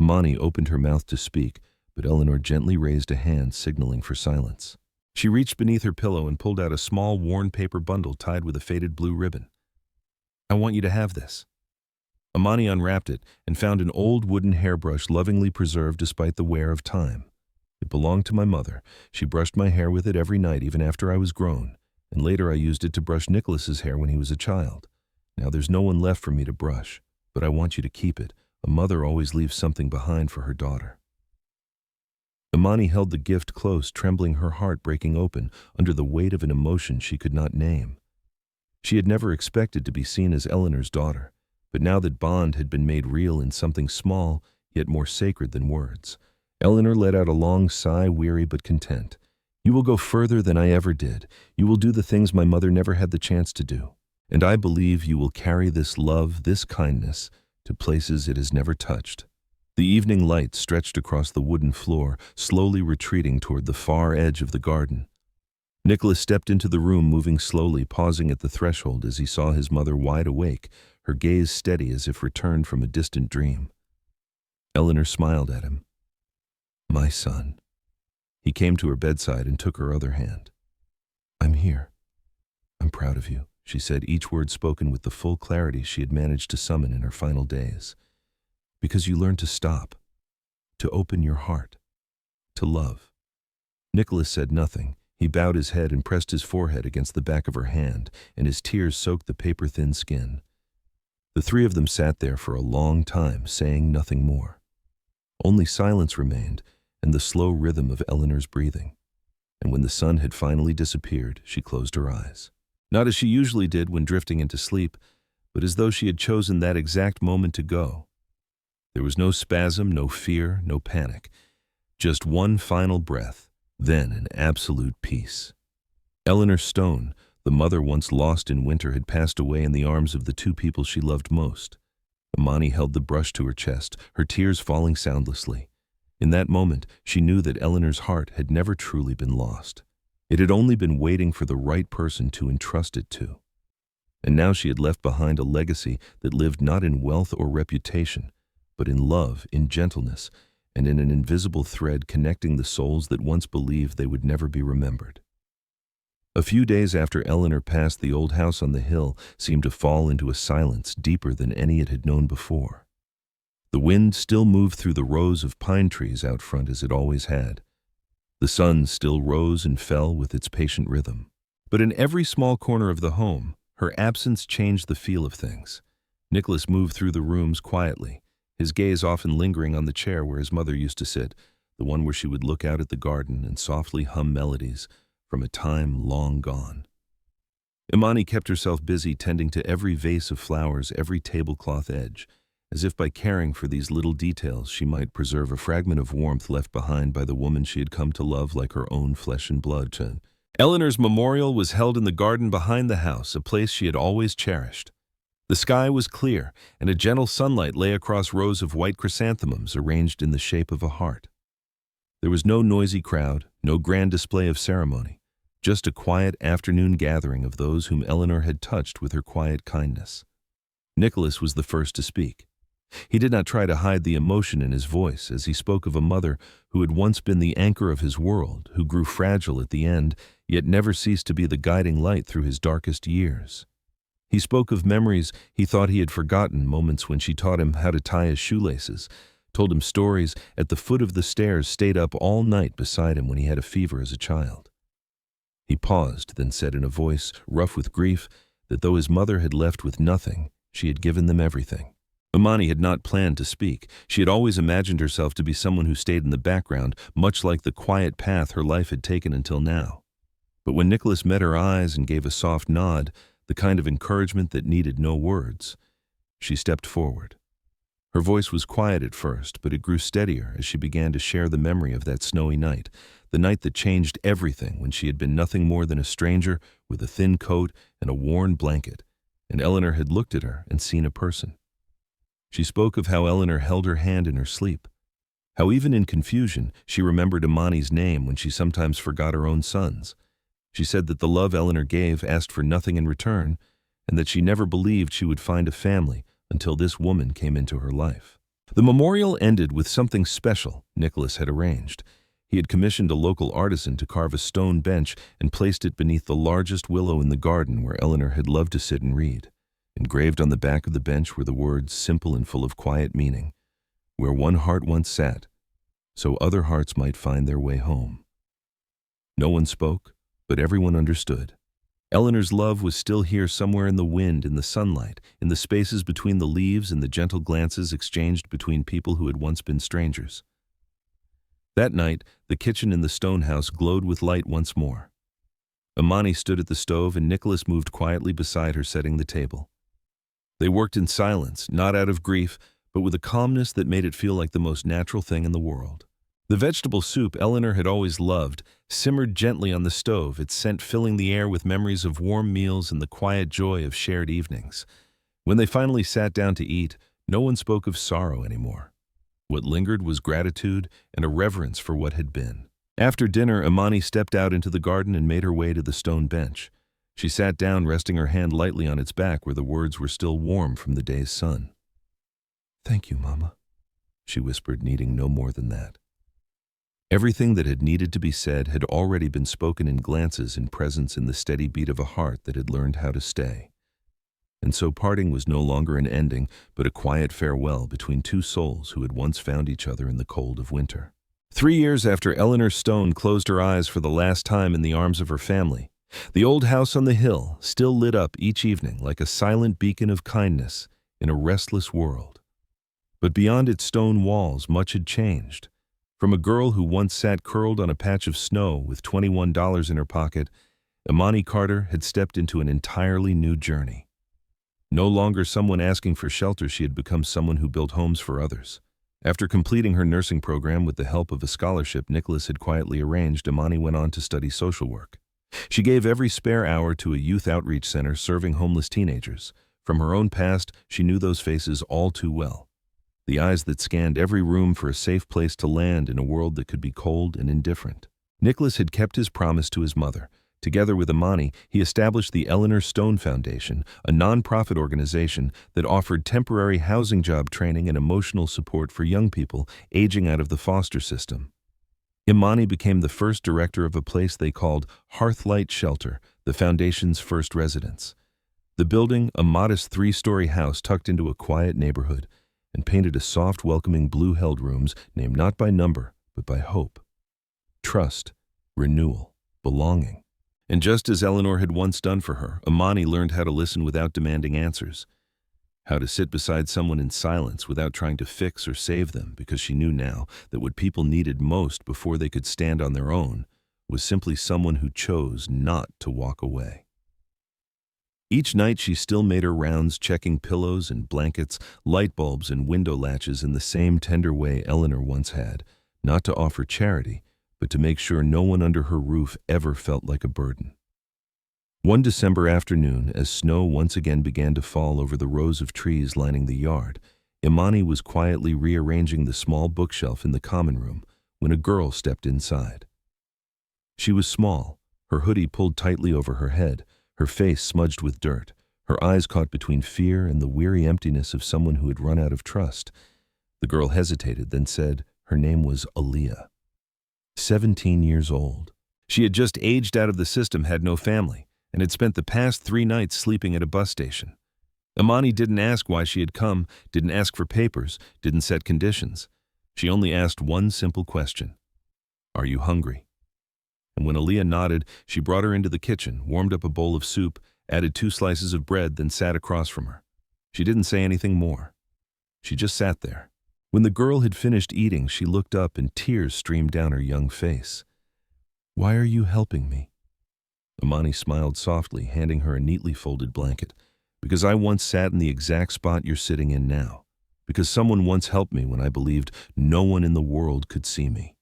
Imani opened her mouth to speak, but Eleanor gently raised a hand, signaling for silence. She reached beneath her pillow and pulled out a small, worn paper bundle tied with a faded blue ribbon. "I want you to have this." Imani unwrapped it and found an old wooden hairbrush lovingly preserved despite the wear of time. It belonged to my mother. She brushed my hair with it every night even after I was grown, and later I used it to brush Nicholas's hair when he was a child. Now there's no one left for me to brush, but I want you to keep it. A mother always leaves something behind for her daughter. Imani held the gift close, trembling, her heart breaking open under the weight of an emotion she could not name. She had never expected to be seen as Eleanor's daughter, but now that bond had been made real in something small, yet more sacred than words, Eleanor let out a long sigh, weary but content. You will go further than I ever did. You will do the things my mother never had the chance to do. And I believe you will carry this love, this kindness, to places it has never touched. The evening light stretched across the wooden floor, slowly retreating toward the far edge of the garden. Nicholas stepped into the room, moving slowly, pausing at the threshold as he saw his mother wide awake, her gaze steady as if returned from a distant dream. Eleanor smiled at him. My son. He came to her bedside and took her other hand. I'm here. I'm proud of you, she said, each word spoken with the full clarity she had managed to summon in her final days. Because you learned to stop, to open your heart, to love. Nicholas said nothing. He bowed his head and pressed his forehead against the back of her hand, and his tears soaked the paper-thin skin. The three of them sat there for a long time, saying nothing more. Only silence remained, and the slow rhythm of Eleanor's breathing. And when the sun had finally disappeared, she closed her eyes. Not as she usually did when drifting into sleep, but as though she had chosen that exact moment to go. There was no spasm, no fear, no panic. Just one final breath, then an absolute peace. Eleanor Stone, the mother once lost in winter, had passed away in the arms of the two people she loved most. Imani held the brush to her chest, her tears falling soundlessly. In that moment, she knew that Eleanor's heart had never truly been lost. It had only been waiting for the right person to entrust it to. And now she had left behind a legacy that lived not in wealth or reputation, but in love, in gentleness, and in an invisible thread connecting the souls that once believed they would never be remembered. A few days after Eleanor passed, the old house on the hill seemed to fall into a silence deeper than any it had known before. The wind still moved through the rows of pine trees out front as it always had. The sun still rose and fell with its patient rhythm. But in every small corner of the home, her absence changed the feel of things. Nicholas moved through the rooms quietly, his gaze often lingering on the chair where his mother used to sit, the one where she would look out at the garden and softly hum melodies from a time long gone. Imani kept herself busy tending to every vase of flowers, every tablecloth edge, as if by caring for these little details she might preserve a fragment of warmth left behind by the woman she had come to love like her own flesh and blood. Eleanor's memorial was held in the garden behind the house, a place she had always cherished. The sky was clear, and a gentle sunlight lay across rows of white chrysanthemums arranged in the shape of a heart. There was no noisy crowd, no grand display of ceremony, just a quiet afternoon gathering of those whom Eleanor had touched with her quiet kindness. Nicholas was the first to speak. He did not try to hide the emotion in his voice as he spoke of a mother who had once been the anchor of his world, who grew fragile at the end, yet never ceased to be the guiding light through his darkest years. He spoke of memories he thought he had forgotten, moments when she taught him how to tie his shoelaces, told him stories at the foot of the stairs, stayed up all night beside him when he had a fever as a child. He paused, then said in a voice rough with grief that though his mother had left with nothing, she had given them everything. Imani had not planned to speak. She had always imagined herself to be someone who stayed in the background, much like the quiet path her life had taken until now. But when Nicholas met her eyes and gave a soft nod, the kind of encouragement that needed no words, she stepped forward. Her voice was quiet at first, but it grew steadier as she began to share the memory of that snowy night, the night that changed everything when she had been nothing more than a stranger with a thin coat and a worn blanket, and Eleanor had looked at her and seen a person. She spoke of how Eleanor held her hand in her sleep, how even in confusion she remembered Imani's name when she sometimes forgot her own son's. She said that the love Eleanor gave asked for nothing in return, and that she never believed she would find a family until this woman came into her life. The memorial ended with something special Nicholas had arranged. He had commissioned a local artisan to carve a stone bench and placed it beneath the largest willow in the garden where Eleanor had loved to sit and read. Engraved on the back of the bench were the words, simple and full of quiet meaning, "Where one heart once sat, so other hearts might find their way home." No one spoke, but everyone understood. Eleanor's love was still here somewhere in the wind, in the sunlight, in the spaces between the leaves and the gentle glances exchanged between people who had once been strangers. That night, the kitchen in the stone house glowed with light once more. Imani stood at the stove and Nicholas moved quietly beside her, setting the table. They worked in silence, not out of grief, but with a calmness that made it feel like the most natural thing in the world. The vegetable soup Eleanor had always loved simmered gently on the stove, its scent filling the air with memories of warm meals and the quiet joy of shared evenings. When they finally sat down to eat, no one spoke of sorrow anymore. What lingered was gratitude and a reverence for what had been. After dinner, Imani stepped out into the garden and made her way to the stone bench. She sat down, resting her hand lightly on its back where the words were still warm from the day's sun. "Thank you, Mama," she whispered, needing no more than that. Everything that had needed to be said had already been spoken in glances and presence, in the steady beat of a heart that had learned how to stay. And so parting was no longer an ending, but a quiet farewell between two souls who had once found each other in the cold of winter. 3 years after Eleanor Stone closed her eyes for the last time in the arms of her family, the old house on the hill still lit up each evening like a silent beacon of kindness in a restless world. But beyond its stone walls, much had changed. From a girl who once sat curled on a patch of snow with $21 in her pocket, Imani Carter had stepped into an entirely new journey. No longer someone asking for shelter, she had become someone who built homes for others. After completing her nursing program with the help of a scholarship Nicholas had quietly arranged, Imani went on to study social work. She gave every spare hour to a youth outreach center serving homeless teenagers. From her own past, she knew those faces all too well. The eyes that scanned every room for a safe place to land in a world that could be cold and indifferent. Nicholas had kept his promise to his mother. Together with Imani, he established the Eleanor Stone Foundation, a nonprofit organization that offered temporary housing job training and emotional support for young people aging out of the foster system. Imani became the first director of a place they called Hearthlight Shelter, the foundation's first residence. The building, a modest 3-story house tucked into a quiet neighborhood, and painted a soft, welcoming blue, held rooms named not by number, but by hope, trust, renewal, belonging. And just as Eleanor had once done for her, Imani learned how to listen without demanding answers, how to sit beside someone in silence without trying to fix or save them, because she knew now that what people needed most before they could stand on their own was simply someone who chose not to walk away. Each night she still made her rounds, checking pillows and blankets, light bulbs and window latches in the same tender way Eleanor once had, not to offer charity, but to make sure no one under her roof ever felt like a burden. One December afternoon, as snow once again began to fall over the rows of trees lining the yard, Imani was quietly rearranging the small bookshelf in the common room when a girl stepped inside. She was small, her hoodie pulled tightly over her head, her face smudged with dirt, her eyes caught between fear and the weary emptiness of someone who had run out of trust. The girl hesitated, then said her name was Aaliyah. 17 years old. She had just aged out of the system, had no family, and had spent the past 3 nights sleeping at a bus station. Imani didn't ask why she had come, didn't ask for papers, didn't set conditions. She only asked one simple question: "Are you hungry?" And when Aaliyah nodded, she brought her into the kitchen, warmed up a bowl of soup, added 2 slices of bread, then sat across from her. She didn't say anything more. She just sat there. When the girl had finished eating, she looked up and tears streamed down her young face. "Why are you helping me?" Imani smiled softly, handing her a neatly folded blanket. "Because I once sat in the exact spot you're sitting in now. Because someone once helped me when I believed no one in the world could see me.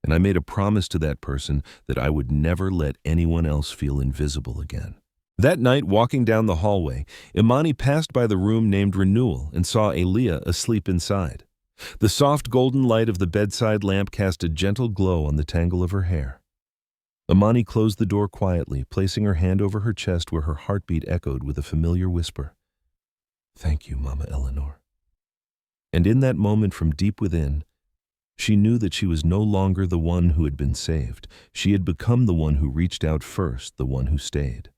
And I made a promise to that person that I would never let anyone else feel invisible again." That night, walking down the hallway, Imani passed by the room named Renewal and saw Aaliyah asleep inside. The soft golden light of the bedside lamp cast a gentle glow on the tangle of her hair. Imani closed the door quietly, placing her hand over her chest where her heartbeat echoed with a familiar whisper. "Thank you, Mama Eleanor." And in that moment, from deep within, she knew that she was no longer the one who had been saved. She had become the one who reached out first, the one who stayed.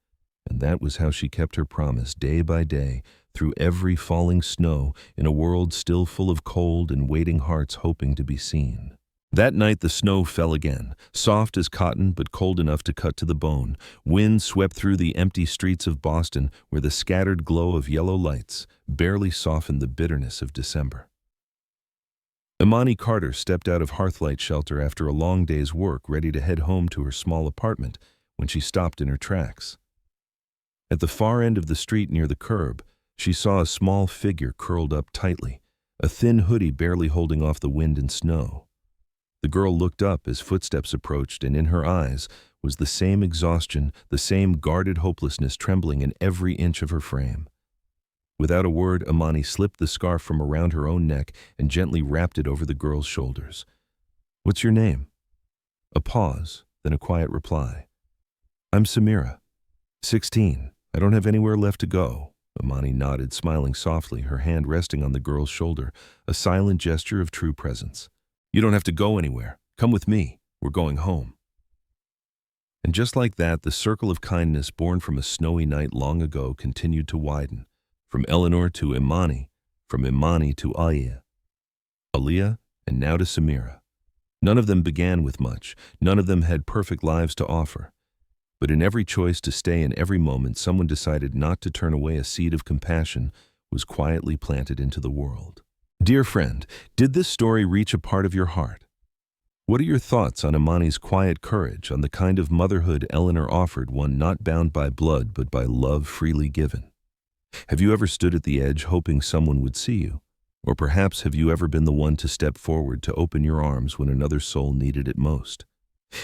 And that was how she kept her promise day by day, through every falling snow, in a world still full of cold and waiting hearts hoping to be seen. That night the snow fell again, soft as cotton but cold enough to cut to the bone. Wind swept through the empty streets of Boston, where the scattered glow of yellow lights barely softened the bitterness of December. Imani Carter stepped out of Hearthlight Shelter after a long day's work, ready to head home to her small apartment, when she stopped in her tracks. At the far end of the street near the curb, she saw a small figure curled up tightly, a thin hoodie barely holding off the wind and snow. The girl looked up as footsteps approached, and in her eyes was the same exhaustion, the same guarded hopelessness trembling in every inch of her frame. Without a word, Imani slipped the scarf from around her own neck and gently wrapped it over the girl's shoulders. "What's your name?" A pause, then a quiet reply. "I'm Samira. 16. I don't have anywhere left to go." Imani nodded, smiling softly, her hand resting on the girl's shoulder, a silent gesture of true presence. "You don't have to go anywhere. Come with me. We're going home." And just like that, the circle of kindness born from a snowy night long ago continued to widen, from Eleanor to Imani, from Imani to Aliyah, and now to Samira. None of them began with much. None of them had perfect lives to offer. But in every choice to stay, in every moment someone decided not to turn away, a seed of compassion was quietly planted into the world. Dear friend, did this story reach a part of your heart? What are your thoughts on Imani's quiet courage, on the kind of motherhood Eleanor offered, one not bound by blood but by love freely given? Have you ever stood at the edge hoping someone would see you? Or perhaps have you ever been the one to step forward, to open your arms when another soul needed it most?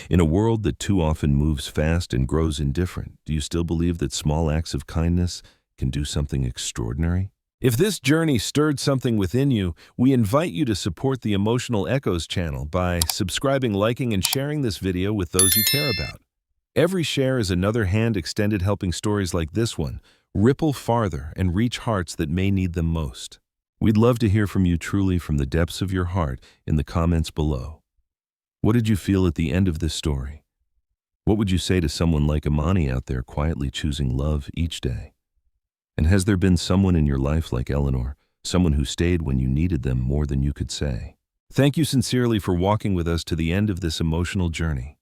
In a world that too often moves fast and grows indifferent, do you still believe that small acts of kindness can do something extraordinary? If this journey stirred something within you, we invite you to support the Emotional Echoes channel by subscribing, liking, and sharing this video with those you care about. Every share is another hand extended, helping stories like this one ripple farther and reach hearts that may need them most. We'd love to hear from you, truly from the depths of your heart, in the comments below. What did you feel at the end of this story? What would you say to someone like Imani out there quietly choosing love each day? And has there been someone in your life like Eleanor, someone who stayed when you needed them more than you could say? Thank you sincerely for walking with us to the end of this emotional journey.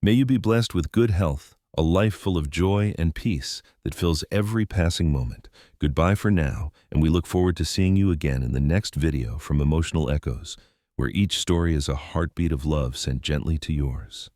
May you be blessed with good health, a life full of joy and peace that fills every passing moment. Goodbye for now, and we look forward to seeing you again in the next video from Emotional Echoes, where each story is a heartbeat of love sent gently to yours.